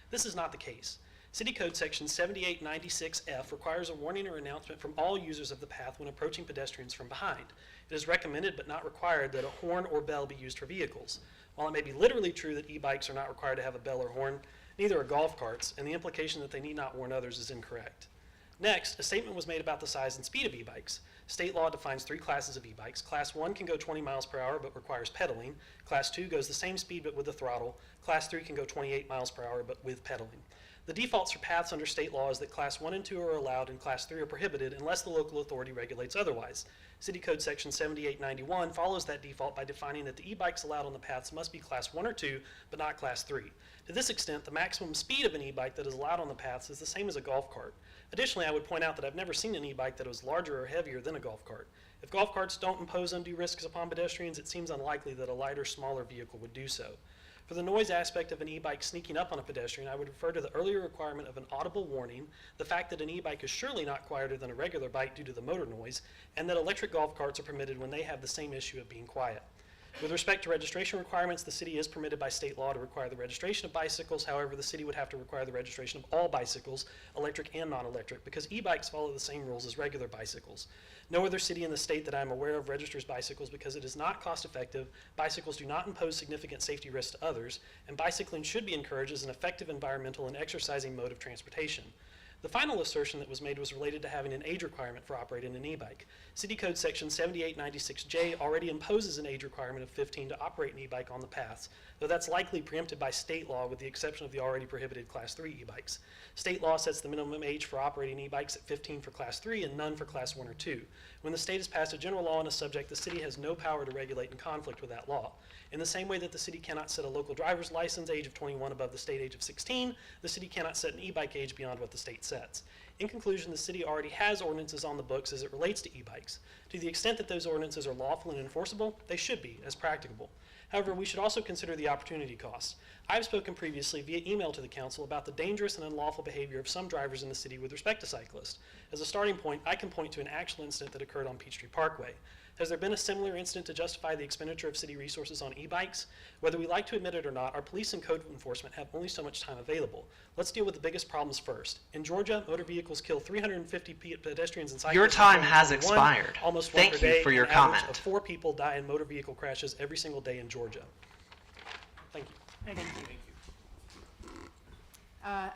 This is not the case. City Code Section 7896F requires a warning or announcement from all users of the path when approaching pedestrians from behind. It is recommended but not required that a horn or bell be used for vehicles. While it may be literally true that e-bikes are not required to have a bell or horn, neither are golf carts, and the implication that they need not warn others is incorrect. Next, a statement was made about the size and speed of e-bikes. State law defines 3 classes of e-bikes. Class 1 can go 20 miles per hour but requires pedaling. Class 2 goes the same speed but with a throttle. Class 3 can go 28 miles per hour but with pedaling. The defaults for paths under state law is that Class 1 and 2 are allowed and Class 3 are prohibited unless the local authority regulates otherwise. City Code Section 7891 follows that default by defining that the e-bikes allowed on the paths must be Class 1 or 2, but not Class 3. To this extent, the maximum speed of an e-bike that is allowed on the paths is the same as a golf cart. Additionally, I would point out that I've never seen an e-bike that was larger or heavier than a golf cart. If golf carts don't impose undue risks upon pedestrians, it seems unlikely that a lighter, smaller vehicle would do so. For the noise aspect of an e-bike sneaking up on a pedestrian, I would refer to the earlier requirement of an audible warning, the fact that an e-bike is surely not quieter than a regular bike due to the motor noise, and that electric golf carts are permitted when they have the same issue of being quiet. With respect to registration requirements, the city is permitted by state law to require the registration of bicycles. However, the city would have to require the registration of all bicycles, electric and non-electric, because e-bikes follow the same rules as regular bicycles. No other city in the state that I am aware of registers bicycles because it is not cost effective, bicycles do not impose significant safety risks to others, and bicycling should be encouraged as an effective environmental and exercising mode of transportation. The final assertion that was made was related to having an age requirement for operating an e-bike. City Code Section 7896J already imposes an age requirement of 15 to operate an e-bike on the paths, though that's likely preempted by state law with the exception of the already prohibited Class 3 e-bikes. State law sets the minimum age for operating e-bikes at 15 for Class 3 and none for Class 1 or 2. When the state has passed a general law on a subject, the city has no power to regulate in conflict with that law. In the same way that the city cannot set a local driver's license age of 21 above the state age of 16, the city cannot set an e-bike age beyond what the state sets. In conclusion, the city already has ordinances on the books as it relates to e-bikes. To the extent that those ordinances are lawful and enforceable, they should be, as practicable. However, we should also consider the opportunity costs. I've spoken previously via email to the council about the dangerous and unlawful behavior of some drivers in the city with respect to cyclists. As a starting point, I can point to an actual incident that occurred on Peachtree Parkway. Has there been a similar incident to justify the expenditure of city resources on e-bikes? Whether we like to admit it or not, our police and code enforcement have only so much time available. Let's deal with the biggest problems first. In Georgia, motor vehicles kill 350 pedestrians and cyclists. Your time in has 2021, expired. Almost one Thank per you day, for your an average comment. of 4 people die in motor vehicle crashes every single day in Georgia. Thank you. Thank you.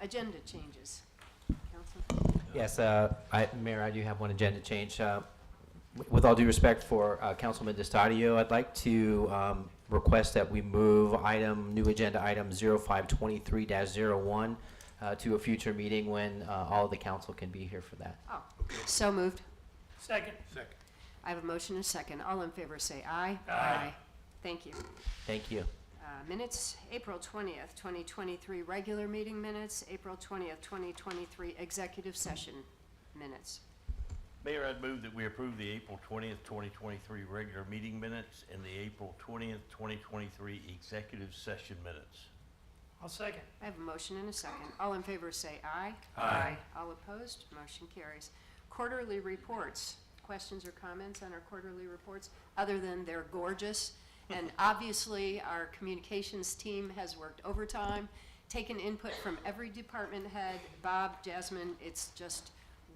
Agenda changes. Council? Yes, Mayor, I do have one agenda change. With all due respect for Councilman DiStadio, I'd like to request that we move new agenda item 0523-01 to a future meeting when all of the council can be here for that. Oh, so moved. Second. Second. I have a motion and a second. All in favor say aye. Aye. Thank you. Thank you. Minutes, April 20th, 2023, regular meeting minutes, April 20th, 2023, executive session minutes. Mayor, I'd move that we approve the April 20th, 2023 regular meeting minutes and the April 20th, 2023 executive session minutes. I'll second. I have a motion and a second. All in favor say aye. Aye. All opposed, motion carries. Quarterly reports. Questions or comments on our quarterly reports, other than they're gorgeous? And obviously, our communications team has worked overtime, taken input from every department head, Bob, Jasmine, it's just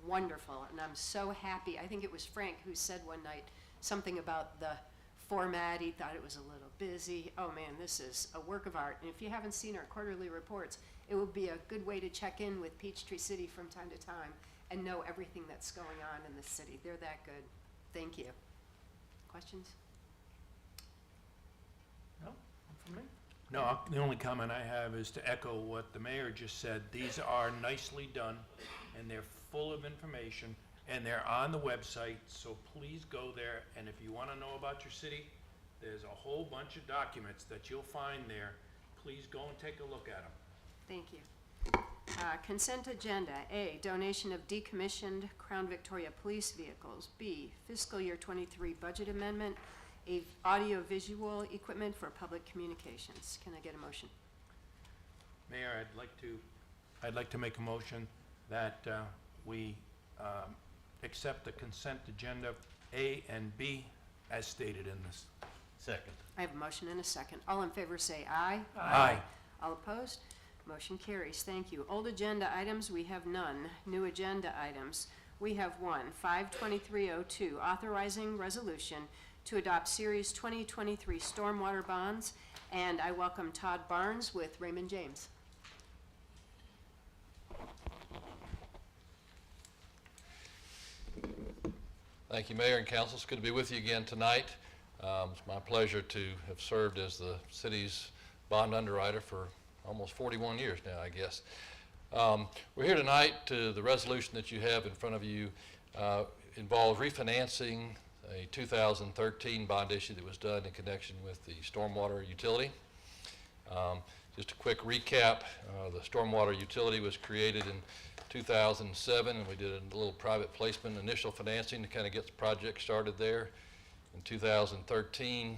wonderful, and I'm so happy. I think it was Frank who said one night something about the format, he thought it was a little busy. Oh man, this is a work of art, and if you haven't seen our quarterly reports, it would be a good way to check in with Peachtree City from time to time and know everything that's going on in the city. They're that good. Thank you. Questions? No, from me. No, the only comment I have is to echo what the mayor just said. These are nicely done, and they're full of information, and they're on the website, so please go there, and if you want to know about your city, there's a whole bunch of documents that you'll find there. Please go and take a look at them. Thank you. Consent agenda. A, donation of decommissioned Crown Victoria police vehicles. B, fiscal year 23 budget amendment. A, audio-visual equipment for public communications. Can I get a motion? Mayor, I'd like to make a motion that we accept the consent agenda A and B as stated in this. Second. I have a motion and a second. All in favor say aye. Aye. All opposed? Motion carries. Thank you. Old agenda items, we have none. New agenda items, we have one. 52302, authorizing resolution to adopt Series 2023 stormwater bonds. And I welcome Todd Barnes with Raymond James. Thank you, Mayor and Council. It's good to be with you again tonight. It's my pleasure to have served as the city's bond underwriter for almost 41 years now, I guess. We're here tonight to the resolution that you have in front of you involves refinancing a 2013 bond issue that was done in connection with the stormwater utility. Just a quick recap, the stormwater utility was created in 2007, and we did a little private placement initial financing to kind of get the project started there. In 2013,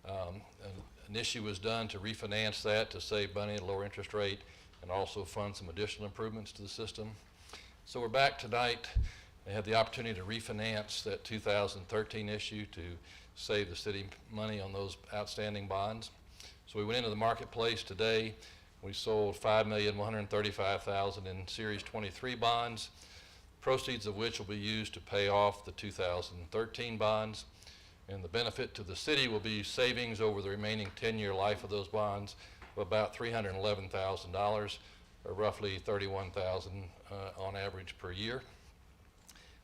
an issue was done to refinance that to save money at a lower interest rate and also fund some additional improvements to the system. So we're back tonight. We have the opportunity to refinance that 2013 issue to save the city money on those outstanding bonds. So we went into the marketplace today. We sold $5,135,000 in Series 23 bonds, proceeds of which will be used to pay off the 2013 bonds. And the benefit to the city will be savings over the remaining 10-year life of those bonds of about $311,000. or roughly 31,000 on average per year.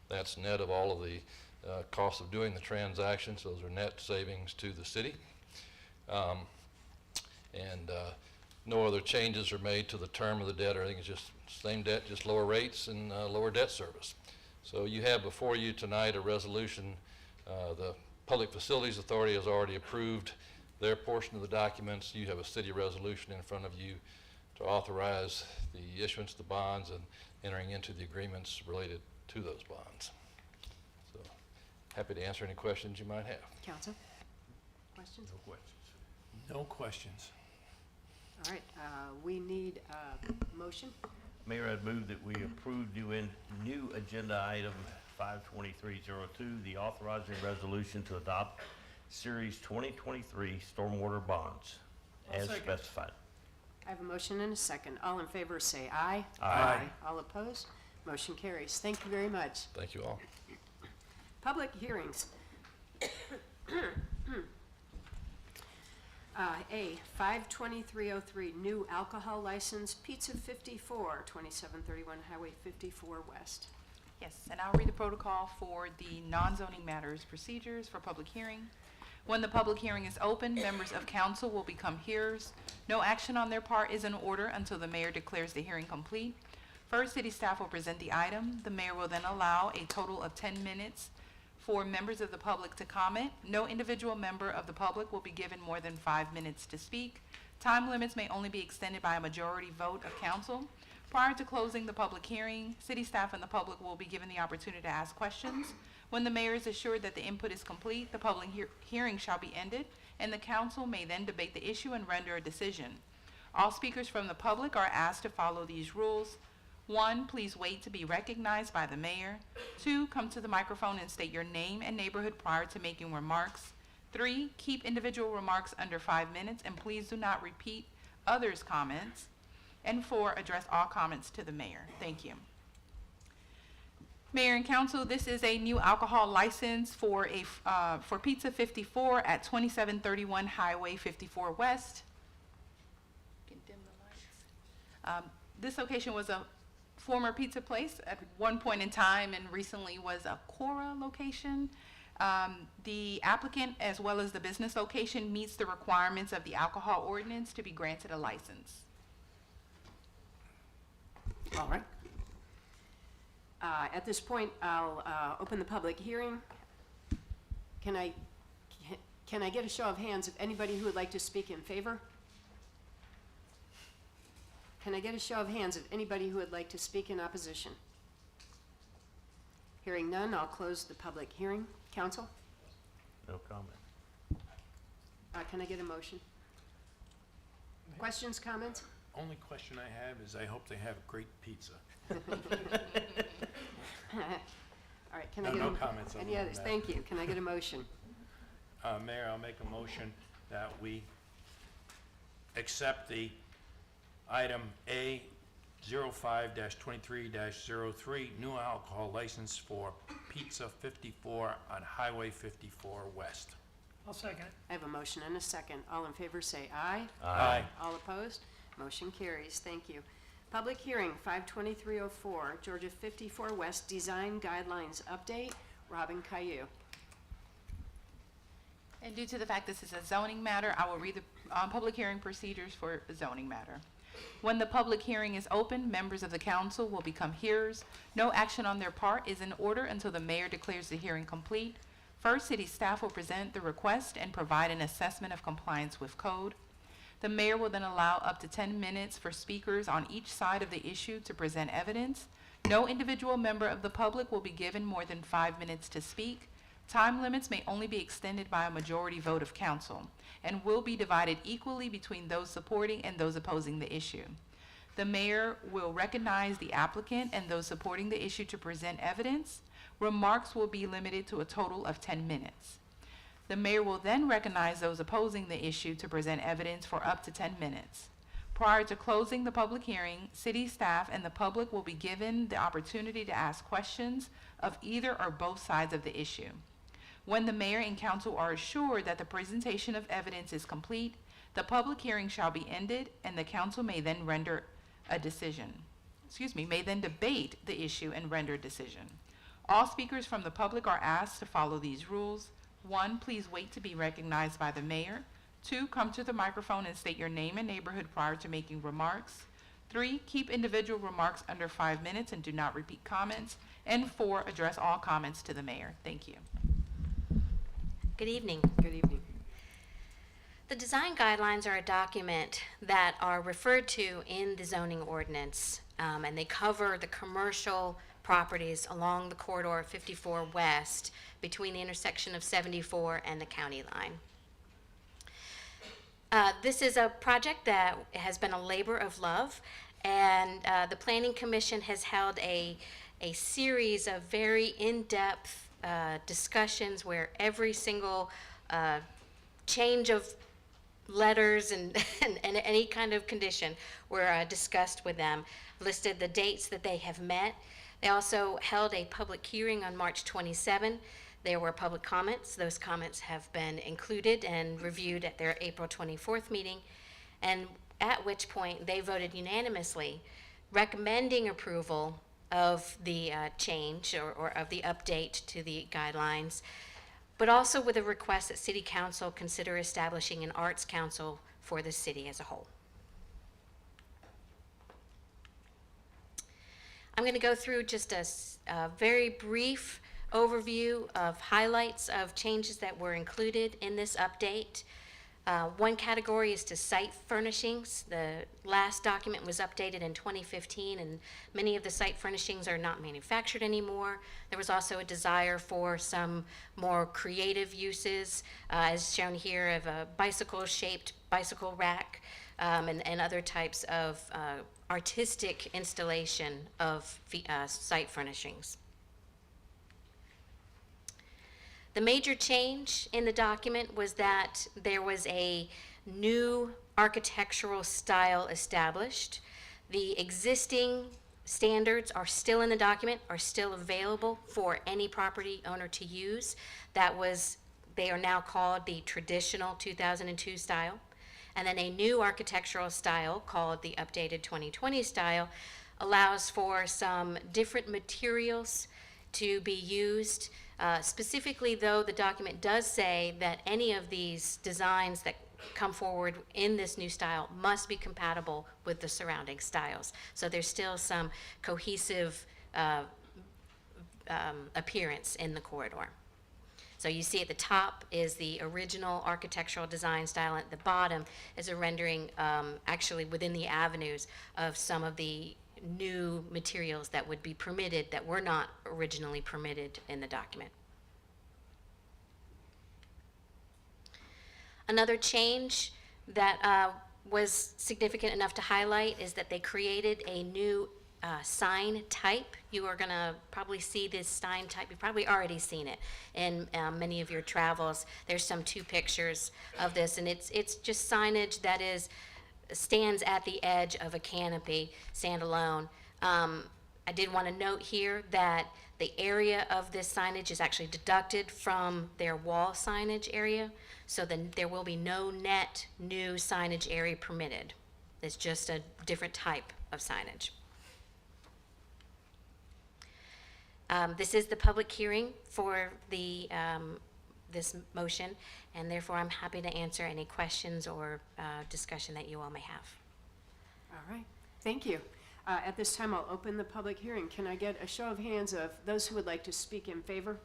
That's net of all of the costs of doing the transactions. Those are net savings to the city. No other changes are made to the term of the debt or anything. It's just same debt, just lower rates and lower debt service. So you have before you tonight a resolution. The Public Facilities Authority has already approved their portion of the documents. You have a city resolution in front of you to authorize the issuance of the bonds and entering into the agreements related to those bonds. So happy to answer any questions you might have. Council? Questions? No questions. No questions. All right, we need a motion. Mayor, I'd move that we approve new agenda item 52302, the authorizing resolution to adopt Series 2023 stormwater bonds I'll as second. specified. I have a motion and a second. All in favor say aye. Aye. All opposed? Motion carries. Thank you very much. Thank you all. Public hearings. A, 52303, new alcohol license, Pizza 54, 2731 Highway 54 West. Yes, and I'll read the protocol for the non-zoning matters procedures for public hearing. When the public hearing is open, members of council will become hearers. No action on their part is in order until the mayor declares the hearing complete. First, city staff will present the item. The mayor will then allow a total of 10 minutes for members of the public to comment. No individual member of the public will be given more than 5 minutes to speak. Time limits may only be extended by a majority vote of council. Prior to closing the public hearing, city staff and the public will be given the opportunity to ask questions. When the mayor is assured that the input is complete, the public hearing shall be ended, and the council may then debate the issue and render a decision. All speakers from the public are asked to follow these rules. 1, please wait to be recognized by the mayor. 2, come to the microphone and state your name and neighborhood prior to making remarks. 3, keep individual remarks under 5 minutes, and please do not repeat others' comments. And 4, address all comments to the mayor. Thank you. Mayor and council, this is a new alcohol license for Pizza 54 at 2731 Highway 54 West. Can dim the lights. This location was a former pizza place at one point in time and recently was a Cora location. The applicant as well as the business location meets the requirements of the alcohol ordinance to be granted a license. All right. At this point, I'll open the public hearing. Can I get a show of hands of anybody who would like to speak in favor? Can I get a show of hands of anybody who would like to speak in opposition? Hearing none, I'll close the public hearing. Council, No comment. can I get a motion? Questions, comments? Only question I have is I hope they have great pizza. All right, can I No, get no a- comments other Any than others? that. Thank you. Can I get a motion? Mayor, I'll make a motion that we accept the item A 05-23-03, new alcohol license for Pizza 54 on Highway 54 West. I'll second it. I have a motion and a second. All in favor say aye. Aye. All opposed? Motion carries. Thank you. Public hearing, 52304, Georgia 54 West Design Guidelines Update. Robin Caillou. And due to the fact this is a zoning matter, I will read the public hearing procedures for a zoning matter. When the public hearing is open, members of the council will become hearers. No action on their part is in order until the mayor declares the hearing complete. First, city staff will present the request and provide an assessment of compliance with code. The mayor will then allow up to 10 minutes for speakers on each side of the issue to present evidence. No individual member of the public will be given more than 5 minutes to speak. Time limits may only be extended by a majority vote of council and will be divided equally between those supporting and those opposing the issue. The mayor will recognize the applicant and those supporting the issue to present evidence. Remarks will be limited to a total of 10 minutes. The mayor will then recognize those opposing the issue to present evidence for up to 10 minutes. Prior to closing the public hearing, city staff and the public will be given the opportunity to ask questions of either or both sides of the issue. When the mayor and council are assured that the presentation of evidence is complete, the public hearing shall be ended and the council may then render a decision. May then debate the issue and render a decision. All speakers from the public are asked to follow these rules. 1, please wait to be recognized by the mayor. 2, come to the microphone and state your name and neighborhood prior to making remarks. 3, keep individual remarks under 5 minutes and do not repeat comments. And 4, address all comments to the mayor. Thank you. Good evening. Good evening. The design guidelines are a document that are referred to in the zoning ordinance, and they cover the commercial properties along the corridor 54 West between the intersection of 74 and the county line. This is a project that has been a labor of love, and the Planning Commission has held a series of very in-depth discussions where every single change of letters and any kind of condition were discussed with them, listed the dates that they have met. They also held a public hearing on March 27. There were public comments. Those comments have been included and reviewed at their April 24th meeting, and at which point they voted unanimously recommending approval of the change or of the update to the guidelines, but also with a request that City Council consider establishing an Arts Council for the city as a whole. I'm going to go through just a very brief overview of highlights of changes that were included in this update. One category is to site furnishings. The last document was updated in 2015, and many of the site furnishings are not manufactured anymore. There was also a desire for some more creative uses, as shown here, of a bicycle-shaped bicycle rack, and other types of artistic installation of site furnishings. The major change in the document was that there was a new architectural style established. The existing standards are still in the document, are still available for any property owner to use. They are now called the traditional 2002 style. And then a new architectural style called the updated 2020 style allows for some different materials to be used. Specifically, though, the document does say that any of these designs that come forward in this new style must be compatible with the surrounding styles. So there's still some cohesive appearance in the corridor. So you see at the top is the original architectural design style, and at the bottom is a rendering actually within the avenues of some of the new materials that would be permitted that were not originally permitted in the document. Another change that was significant enough to highlight is that they created a new sign type. You are going to probably see this sign type. You've probably already seen it in many of your travels. There's two pictures of this, and it's just signage that stands at the edge of a canopy, standalone. I did want to note here that the area of this signage is actually deducted from their wall signage area, so then there will be no net new signage area permitted. It's just a different type of signage. This is the public hearing for this motion, and therefore I'm happy to answer any questions or discussion that you all may have. All right, thank you. At this time, I'll open the public hearing. Can I get a show of hands of those who would like to speak in favor?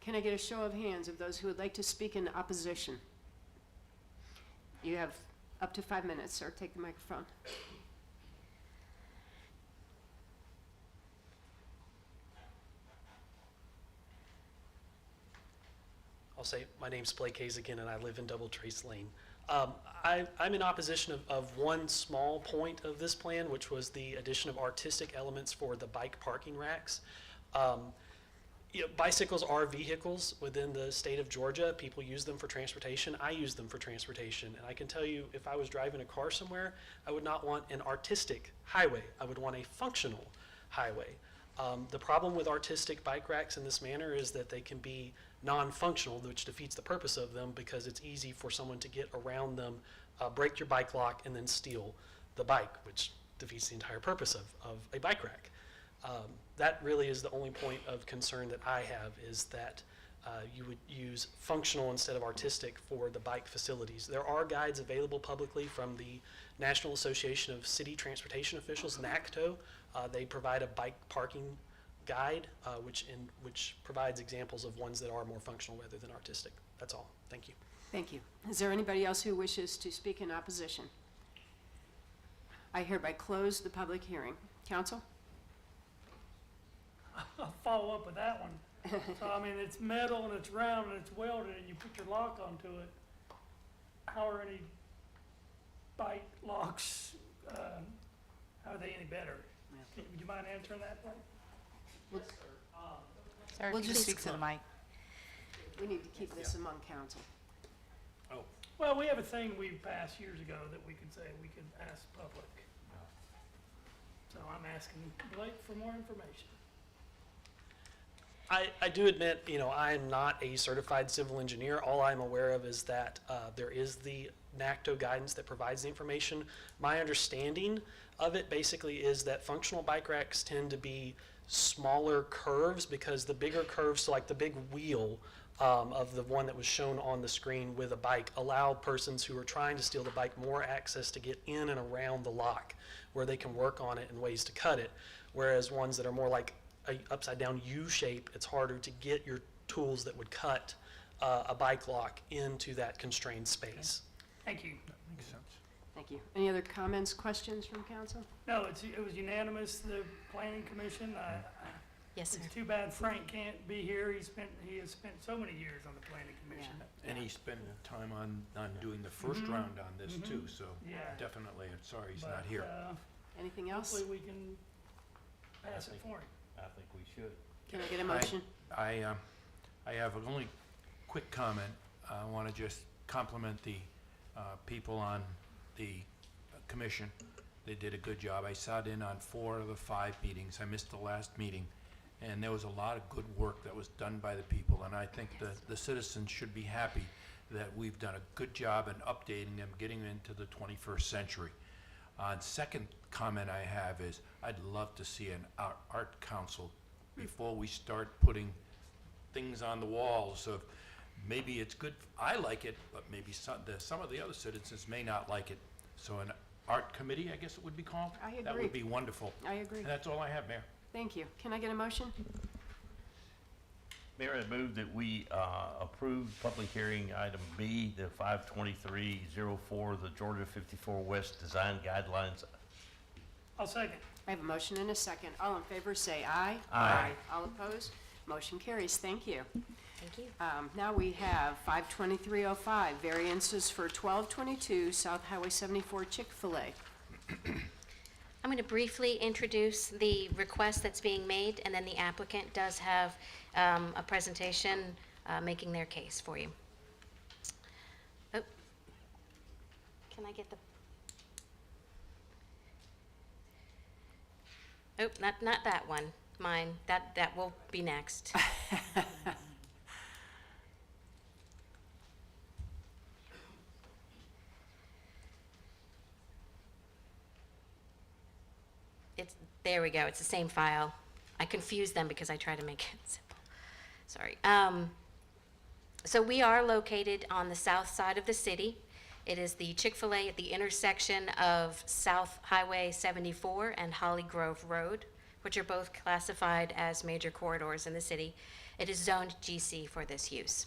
Can I get a show of hands of those who would like to speak in opposition? You have up to 5 minutes, sir. Take the microphone. I'll say, my name's Blake Hayes again, and I live in Double Trace Lane. I'm in opposition of one small point of this plan, which was the addition of artistic elements for the bike parking racks. Bicycles are vehicles within the state of Georgia. People use them for transportation. I use them for transportation. And I can tell you, if I was driving a car somewhere, I would not want an artistic highway. I would want a functional highway. The problem with artistic bike racks in this manner is that they can be non-functional, which defeats the purpose of them because it's easy for someone to get around them, break your bike lock, and then steal the bike, which defeats the entire purpose of a bike rack. That really is the only point of concern that I have, is that you would use functional instead of artistic for the bike facilities. There are guides available publicly from the National Association of City Transportation Officials, NACTO. They provide a bike parking guide, which provides examples of ones that are more functional rather than artistic. That's all. Thank you. Thank you. Is there anybody else who wishes to speak in opposition? I hereby close the public hearing. Council? I'll follow up with that one. So, I mean, it's metal and it's round and it's welded and you put your lock onto it. How are any bike locks, how are they any better? Would you mind answering that, please? Sir, We'll can you just- speak to the mic? We need to keep this among council. Well, we have a thing we passed years ago that we could say we could ask public. So I'm asking Blake for more information. I do admit, I am not a certified civil engineer. All I'm aware of is that there is the NACTO guidance that provides the information. My understanding of it basically is that functional bike racks tend to be smaller curves, because the bigger curves, so like the big wheel of the one that was shown on the screen with a bike, allow persons who are trying to steal the bike more access to get in and around the lock, where they can work on it and ways to cut it. Whereas ones that are more like a upside down U shape, it's harder to get your tools that would cut a bike lock into that constrained space. Thank you. Makes sense. Thank you. Any other comments, questions from council? No, it was unanimous, the planning commission. Yes, sir. It's too bad Frank can't be here. He has spent so many years on the planning commission. And he spent time on doing the first round on this too, so Yeah. definitely, I'm sorry he's not But, here. Anything else? hopefully we can pass it for him. I think we should. Can I get a motion? I have a only quick comment. I want to just compliment the people on the commission. They did a good job. I sat in on 4 of the 5 meetings. I missed the last meeting. And there was a lot of good work that was done by the people. And I think the citizens should be happy that we've done a good job in updating them, getting into the 21st century. Second comment I have is, I'd love to see an art council before we start putting things on the walls of, maybe it's good, I like it, but maybe some of the other citizens may not like it. So an art committee, I guess it would be called? I That agree. would be wonderful. I agree. And that's all I have, Mayor. Thank you. Can I get a motion? Mayor, I move that we approve public hearing item B, the 52304, the Georgia 54 West Design Guidelines. I'll second. I have a motion and a second. All in favor, say aye. Aye. All opposed? Motion carries. Thank you. Thank you. Now we have 52305, variances for 1222 South Highway 74 Chick-fil-A. I'm going to briefly introduce the request that's being made, and then the applicant does have a presentation making their case for you. Oh. Can I get the... Oh, not that one. Mine. That will be next. There we go, it's the same file. I confused them because I try to make it simple. Sorry. So we are located on the south side of the city. It is the Chick-fil-A at the intersection of South Highway 74 and Holly Grove Road, which are both classified as major corridors in the city. It is zoned GC for this use.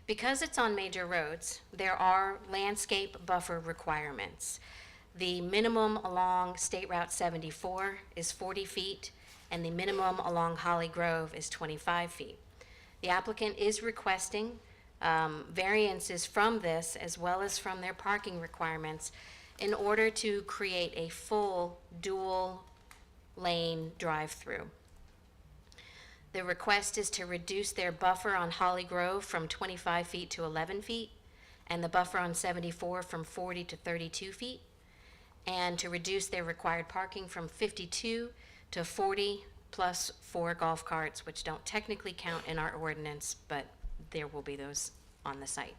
Because it's on major roads, there are landscape buffer requirements. The minimum along State Route 74 is 40 feet, and the minimum along Holly Grove is 25 feet. The applicant is requesting variances from this, as well as from their parking requirements, in order to create a full dual-lane drive-through. The request is to reduce their buffer on Holly Grove from 25 feet to 11 feet, and the buffer on 74 from 40 to 32 feet. And to reduce their required parking from 52 to 40 plus 4 golf carts, which don't technically count in our ordinance, but there will be those on the site.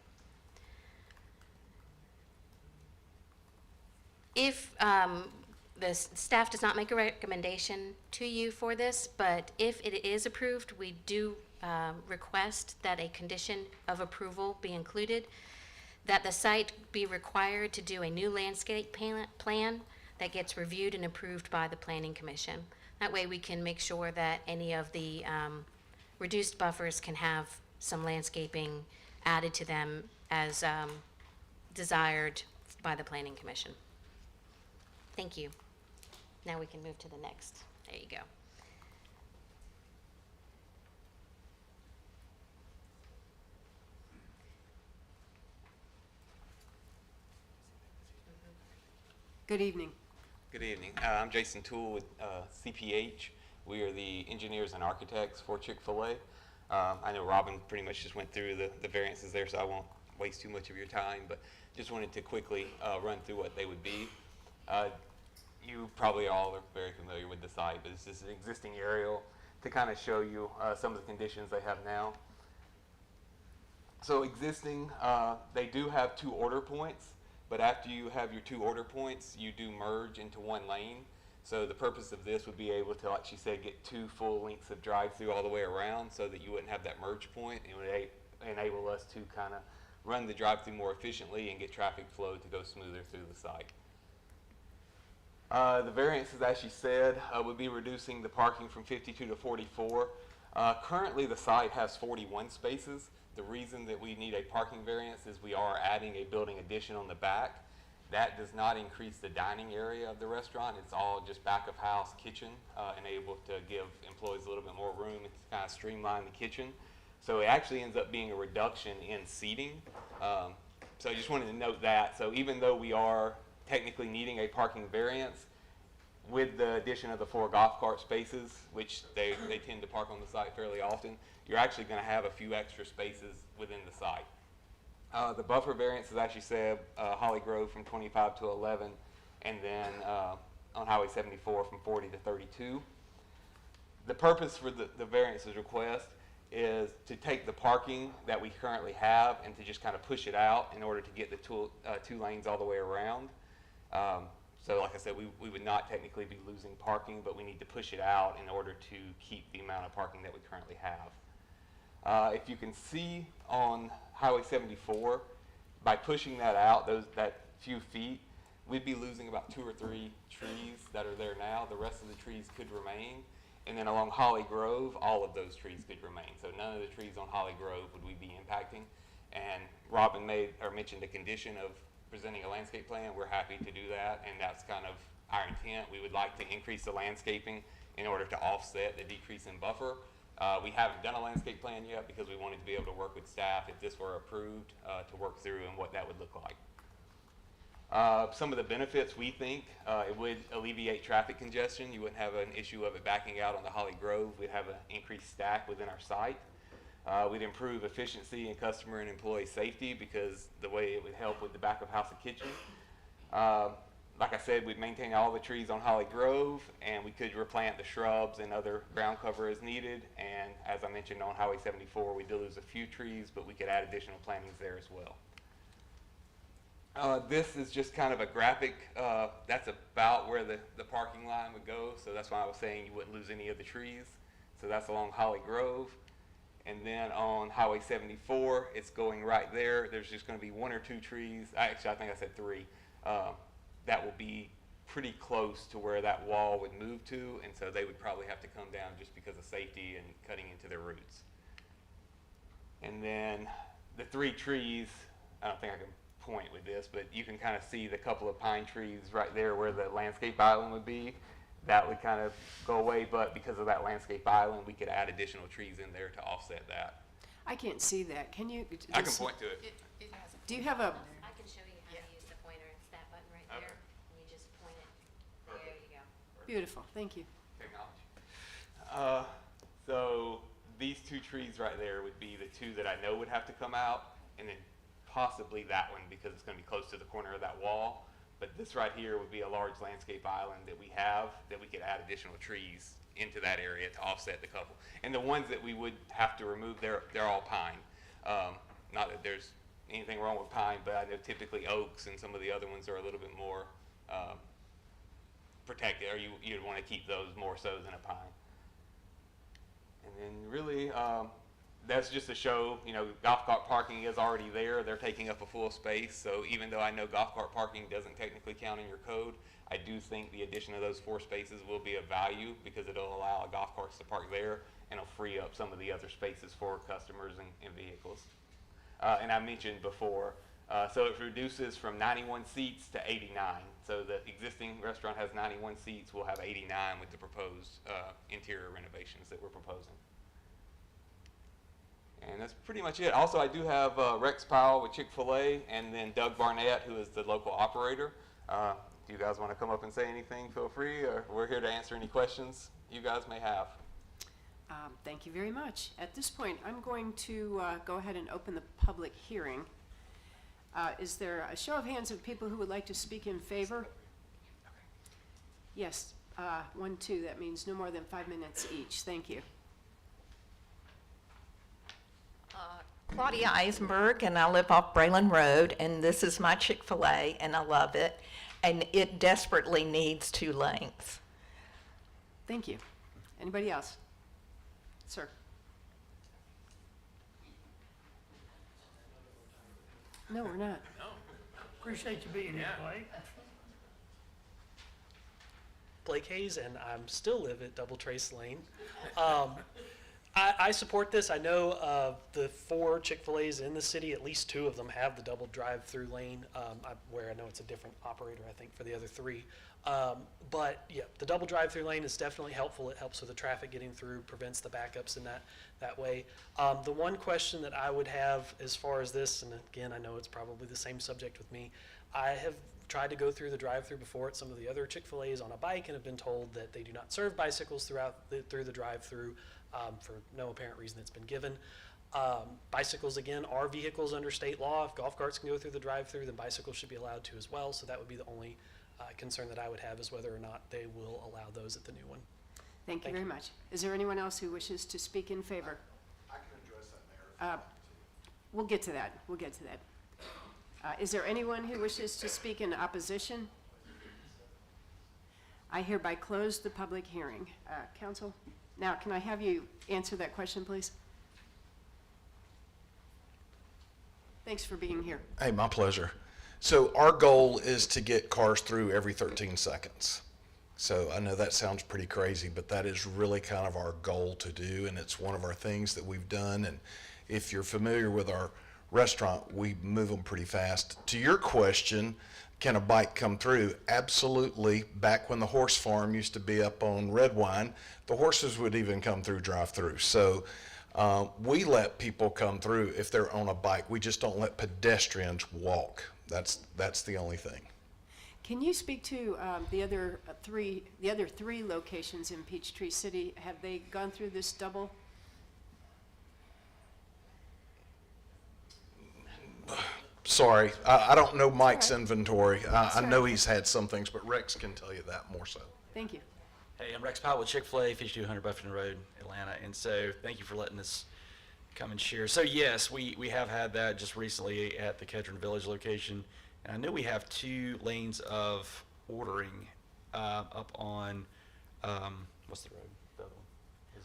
if the staff does not make a recommendation to you for this, but if it is approved, we do request that a condition of approval be included, that the site be required to do a new landscape plan that gets reviewed and approved by the Planning Commission. That way we can make sure that any of the reduced buffers can have some landscaping added to them as desired by the Planning Commission. Thank you. Now we can move to the next. There you go. Good evening. Good evening. I'm Jason Toole with CPH. We are the engineers and architects for Chick-fil-A. I know Robin pretty much just went through the variances there, so I won't waste too much of your time, but just wanted to quickly run through what they would be. You probably all are very familiar with the site, but this is an existing aerial to kind of show you some of the conditions they have now. So existing, they do have 2 order points, but after you have your 2 order points, you do merge into 1 lane. So the purpose of this would be able to, like she said, get 2 full lengths of drive-through all the way around so that you wouldn't have that merge point. It would enable us to kind of run the drive-through more efficiently and get traffic flow to go smoother through the site. The variances, as she said, would be reducing the parking from 52 to 44. Currently, the site has 41 spaces. The reason that we need a parking variance is we are adding a building addition on the back. That does not increase the dining area of the restaurant. It's all just back of house kitchen, and able to give employees a little bit more room and to kind of streamline the kitchen. So it actually ends up being a reduction in seating. So I just wanted to note that. So even though we are technically needing a parking variance, with the addition of the 4 golf cart spaces, which they tend to park on the site fairly often, you're actually going to have a few extra spaces within the site. The buffer variance is, as you said, Holly Grove from 25 to 11, and then on Highway 74 from 40 to 32. The purpose for the variances request is to take the parking that we currently have and to just kind of push it out in order to get the 2 lanes all the way around. So like I said, we would not technically be losing parking, but we need to push it out in order to keep the amount of parking that we currently have. If you can see on Highway 74, by pushing that out, that few feet, we'd be losing about 2 or 3 trees that are there now. The rest of the trees could remain. And then along Holly Grove, all of those trees could remain. So none of the trees on Holly Grove would we be impacting. And Robin mentioned the condition of presenting a landscape plan. We're happy to do that, and that's kind of our intent. We would like to increase the landscaping in order to offset the decrease in buffer. We haven't done a landscape plan yet because we wanted to be able to work with staff if this were approved to work through and what that would look like. Some of the benefits, we think, it would alleviate traffic congestion. You wouldn't have an issue of it backing out on the Holly Grove. We'd have an increased stack within our site. We'd improve efficiency and customer and employee safety because the way it would help with the back of house and kitchen. Like I said, we'd maintain all the trees on Holly Grove, and we could replant the shrubs and other ground cover as needed. And as I mentioned on Highway 74, we do lose a few trees, but we could add additional plantings there as well. This is just kind of a graphic. That's about where the parking line would go. So that's why I was saying you wouldn't lose any of the trees. So that's along Holly Grove. And then on Highway 74, it's going right there. There's just going to be 1 or 2 trees. Actually, I think I said 3. That will be pretty close to where that wall would move to. And so they would probably have to come down just because of safety and cutting into their roots. And then the 3 trees, I don't think I can point with this, but you can kind of see the couple of pine trees right there where the landscape island would be. That would kind of go away, but because of that landscape island, we could add additional trees in there to offset that. I can't see that. Can you? I can point to it. Do you have a? I can show you how to use the pointer. It's that button right there. And you just point it. There you go. Beautiful. Thank you. Technology. So these 2 trees right there would be the 2 that I know would have to come out, and then possibly that one because it's going to be close to the corner of that wall. But this right here would be a large landscape island that we have that we could add additional trees into that area to offset the couple. And the ones that we would have to remove, they're all pine. Not that there's anything wrong with pine, but I know typically oaks and some of the other ones are a little bit more protected, or you'd want to keep those more so than a pine. And then really, that's just to show, golf cart parking is already there. They're taking up a full space. So even though I know golf cart parking doesn't technically count in your code, I do think the addition of those 4 spaces will be of value because it'll allow golf carts to park there and it'll free up some of the other spaces for customers and vehicles. And I mentioned before, so it reduces from 91 seats to 89. So the existing restaurant has 91 seats. We'll have 89 with the proposed interior renovations that we're proposing. And that's pretty much it. Also, I do have Rex Powell with Chick-fil-A and then Doug Barnett, who is the local operator. If you guys want to come up and say anything, feel free, or we're here to answer any questions you guys may have. Thank you very much. At this point, I'm going to go ahead and open the public hearing. Is there a show of hands of people who would like to speak in favor? Yes, 1, 2, that means no more than 5 minutes each. Thank you. Claudia Eisenberg, and I live off Braylon Road, and this is my Chick-fil-A, and I love it, and it desperately needs 2 lanes. Thank you. Anybody else? Sir. No, we're not. Appreciate you being here, Blake. Blake Hayes, and I still live at Double Trace Lane. I support this. I know of the 4 Chick-fil-A's in the city, at least 2 of them have the double drive-through lane, where I know it's a different operator, I think, for the other 3. But yeah, the double drive-through lane is definitely helpful. It helps with the traffic getting through, prevents the backups in that way. The one question that I would have as far as this, and again, I know it's probably the same subject with me, I have tried to go through the drive-through before at some of the other Chick-fil-A's on a bike and have been told that they do not serve bicycles through the drive-through for no apparent reason that's been given. Bicycles, again, are vehicles under state law. If golf carts can go through the drive-through, then bicycles should be allowed to as well. So that would be the only concern that I would have, is whether or not they will allow those at the new one. Thank you very much. Is there anyone else who wishes to speak in favor? I can address that, Mayor. We'll get to that. We'll get to that. Is there anyone who wishes to speak in opposition? I hereby close the public hearing. Council, now can I have you answer that question, please? Thanks for being here. Hey, my pleasure. So our goal is to get cars through every 13 seconds. So I know that sounds pretty crazy, but that is really kind of our goal to do, and it's one of our things that we've done. And if you're familiar with our restaurant, we move them pretty fast. To your question, can a bike come through? Absolutely. Back when the horse farm used to be up on Redwine, the horses would even come through drive-through. So we let people come through if they're on a bike. We just don't let pedestrians walk. That's the only thing. Can you speak to the other three locations in Peachtree City? Have they gone through this double? Sorry, I don't know Mike's inventory. I know he's had some things, but Rex can tell you that more so. Thank you. Hey, I'm Rex Powell with Chick-fil-A, 5200 Buffington Road, Atlanta. And so thank you for letting us come and share. So yes, we have had that just recently at the Kedron Village location. And I know we have 2 lanes of ordering up on, what's the road? The other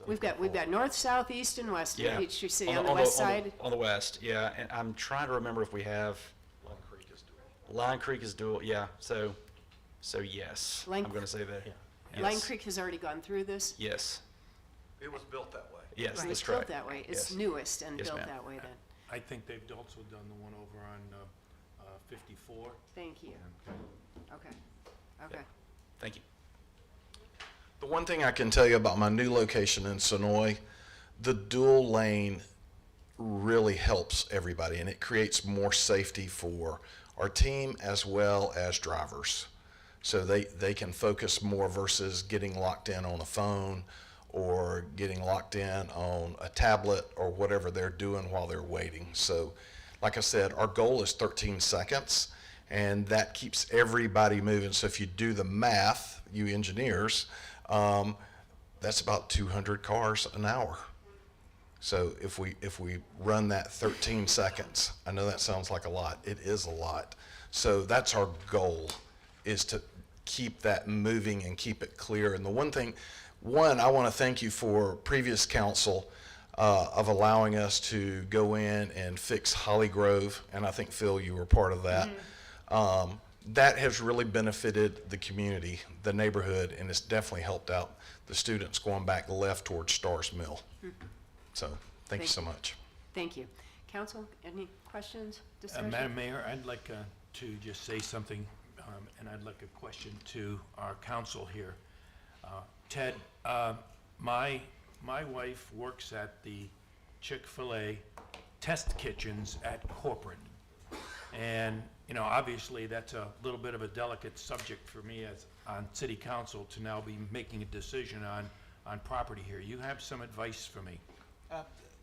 one? We've got north, south, east, and west in Yeah. Peachtree City. On the west side? On the west, yeah. And I'm trying to remember if we have. Line Creek is dual. Line Creek is dual, yeah. So yes, I'm going to say that. Yes. Line Creek has already gone through this? Yes. It was built that way. Yes, Right, that's it's correct. built that way. It's Yes. newest and Yes, built ma'am. that way then. I think they've also done the one over on 54. Thank you. Okay. Okay. Thank you. The one thing I can tell you about my new location in Sonoy, the dual lane really helps everybody, and it creates more safety for our team as well as drivers. So they can focus more versus getting locked in on a phone or getting locked in on a tablet or whatever they're doing while they're waiting. So like I said, our goal is 13 seconds, and that keeps everybody moving. So if you do the math, you engineers, that's about 200 cars an hour. So if we run that 13 seconds, I know that sounds like a lot. It is a lot. So that's our goal, is to keep that moving and keep it clear. And the one thing, I want to thank you for previous council of allowing us to go in and fix Holly Grove, and I think, Phil, you were part of that. That has really benefited the community, the neighborhood, and it's definitely helped out the students going back left towards Stars Mill. So thank you so much. Thank you. Council, any questions, discussion? Madam Mayor, I'd like to just say something, and I'd like a question to our council here. Ted, my wife works at the Chick-fil-A test kitchens at corporate. And, you know, obviously that's a little bit of a delicate subject for me as on city council to now be making a decision on property here. You have some advice for me?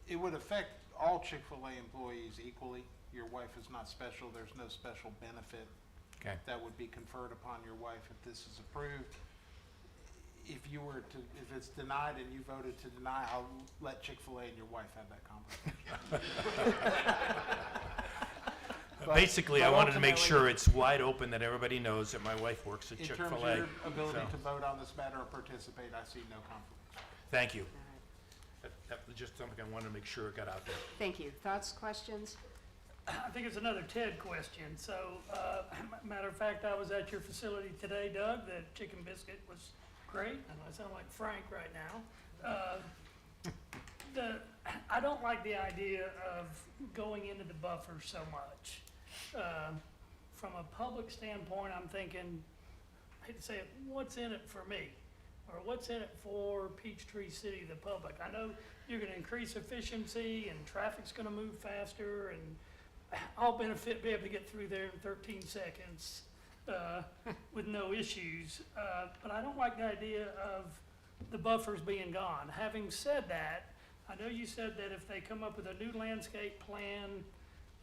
It would affect all Chick-fil-A employees equally. Your wife is not special. There's no special benefit that would be conferred upon your wife if this is approved. If it's denied and you voted to deny, I'll let Chick-fil-A and your wife have that conversation. Basically, I wanted to make sure it's wide open that everybody knows that my wife works at In Chick-fil-A. terms of your ability So, to vote on this matter or participate, I see no conflict. Thank you. That was just something I wanted to make sure it got out there. Thank you. Thoughts, questions? I think it's another Ted question. So, matter of fact, I was at your facility today, Doug. The chicken biscuit was great. I sound like Frank right now. I don't like the idea of going into the buffer so much. From a public standpoint, I'm thinking, I hate to say it, what's in it for me? Or what's in it for Peachtree City, the public? I know you're gonna increase efficiency and traffic's gonna move faster and I'll be able to get through there in 13 seconds with no issues. But I don't like the idea of the buffers being gone. Having said that, I know you said that if they come up with a new landscape plan,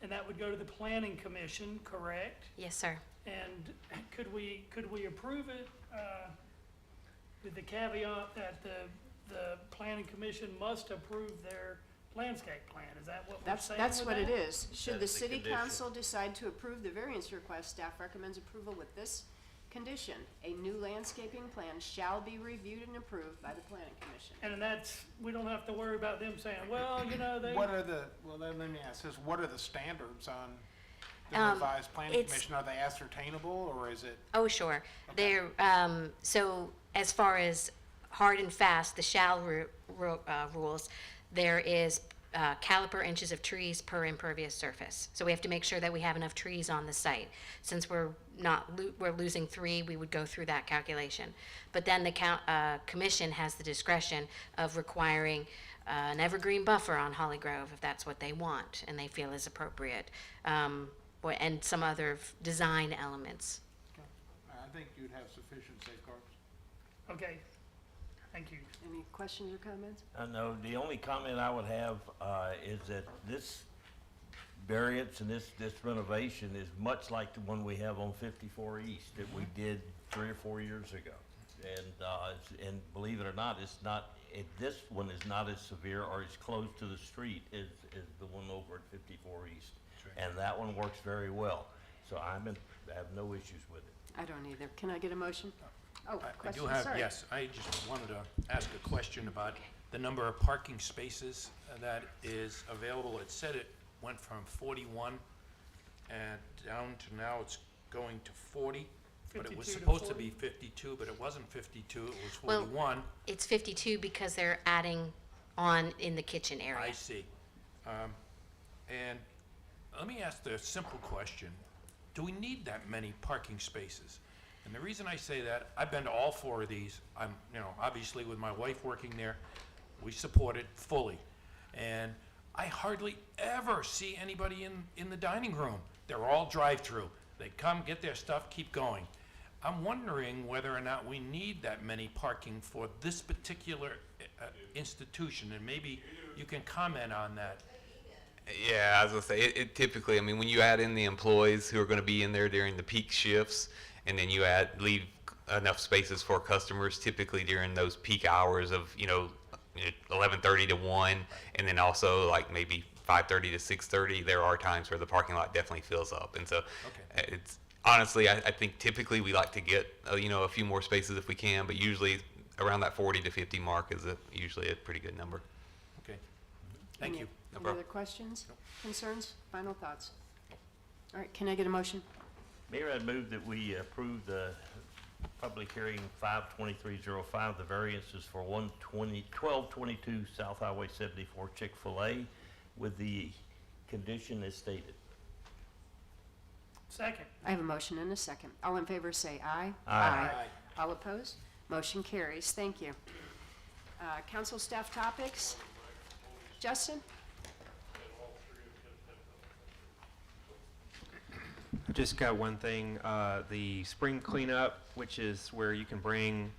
and that would go to the planning commission, correct? Yes, sir. And could we approve it with the caveat that the planning commission must approve their landscape plan? Is that what we're saying That's with what it that? is. Should That the is the city condition. council decide to approve the variance request, staff recommends approval with this condition. A new landscaping plan shall be reviewed and approved by the planning commission. And that's, we don't have to worry about them saying, well, you know, they. Let me ask this, what are the standards on the revised planning it's- commission? Are they ascertainable or is it? Oh, sure. They're, so as far as hard and fast, the shall rules, there is caliper inches of trees per impervious surface. So we have to make sure that we have enough trees on the site. Since we're losing 3, we would go through that calculation. But then the commission has the discretion of requiring an evergreen buffer on Holly Grove if that's what they want and they feel is appropriate, and some other design elements. I think you'd have sufficient safeguards. Okay, thank you. Any questions or comments? No, the only comment I would have is that this variance and this renovation is much like the one we have on 54 East that we did 3 or 4 years ago. And believe it or not, this one is not as severe or as close to the street as the one over at 54 East. And that one works very well. So I have no issues with it. I don't either. Can I get a motion? Oh, I question, do have, sorry. yes, I just wanted to ask a question about the number of parking spaces that is available. It said it went from 41 and down to now it's going to 40. But it was 52 to supposed to 40? be 52, but it wasn't 52, it was Well, 41. It's 52 because they're adding on in the kitchen area. I see. And let me ask the simple question. Do we need that many parking spaces? And the reason I say that, I've been to all 4 of these. I'm, obviously with my wife working there, we support it fully. And I hardly ever see anybody in the dining room. They're all drive-through. They come, get their stuff, keep going. I'm wondering whether or not we need that many parking for this particular institution, and maybe you can comment on that. Yeah, I was gonna say, it typically, I mean, when you add in the employees who are gonna be in there during the peak shifts, and then you leave enough spaces for customers, typically during those peak hours of, 11:30 to 1, and then also like maybe 5:30 to 6:30, there are times where the parking lot definitely fills up. And so honestly, I think typically we like to get, a few more spaces if we can, but usually around that 40 to 50 mark is usually a pretty good number. Okay. Thank you. No Any problem. other questions, concerns, final thoughts? All right, can I get a motion? Mayor, I'd move that we approve the public hearing 52305, the variances for 1222 South Highway 74 Chick-fil-A with the condition as stated. Second. I have a motion and a second. All in favor say aye. Aye. All opposed? Motion carries. Thank you. Council staff topics? Justin? Just got one thing, the spring cleanup, which is where you can bring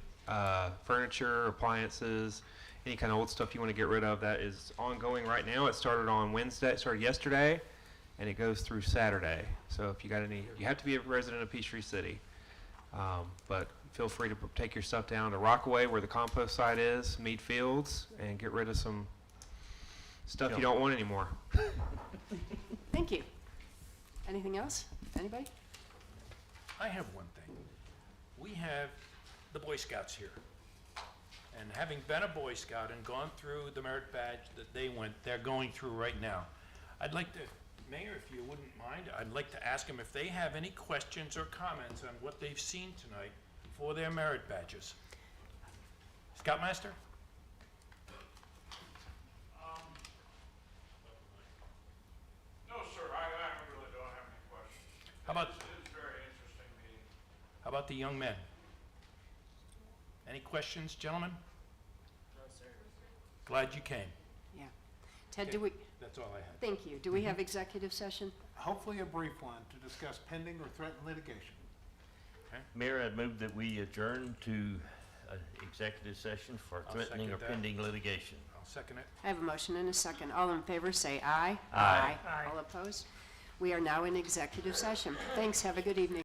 furniture, appliances, any kind of old stuff you want to get rid of, that is ongoing right now. It started on Wednesday, it started yesterday, and it goes through Saturday. So if you got any, you have to be a resident of Peachtree City. But feel free to take your stuff down to Rockaway where the compost site is, Mead Fields, and get rid of some stuff you don't want anymore. Thank you. Anything else? Anybody? I have one thing. We have the Boy Scouts here. And having been a Boy Scout and gone through the merit badge that they're going through right now, I'd like to, Mayor, if you wouldn't mind, I'd like to ask them if they have any questions or comments on what they've seen tonight for their merit badges. Scoutmaster? No, sir, I really don't have any questions. How about, It is a very interesting meeting. how about the young men? Any questions, gentlemen? No, sir. Glad you came. Yeah. Ted, Okay, do we, That's all I have. thank you. Do we have executive session? Hopefully a brief one to discuss pending or threatened litigation. Mayor, I'd move that we adjourn to executive session for I'll threatening or second that. pending litigation. I'll second it. I have a motion and a second. All in favor say aye. Aye. All opposed? We are now in executive session. Thanks. Have a good evening.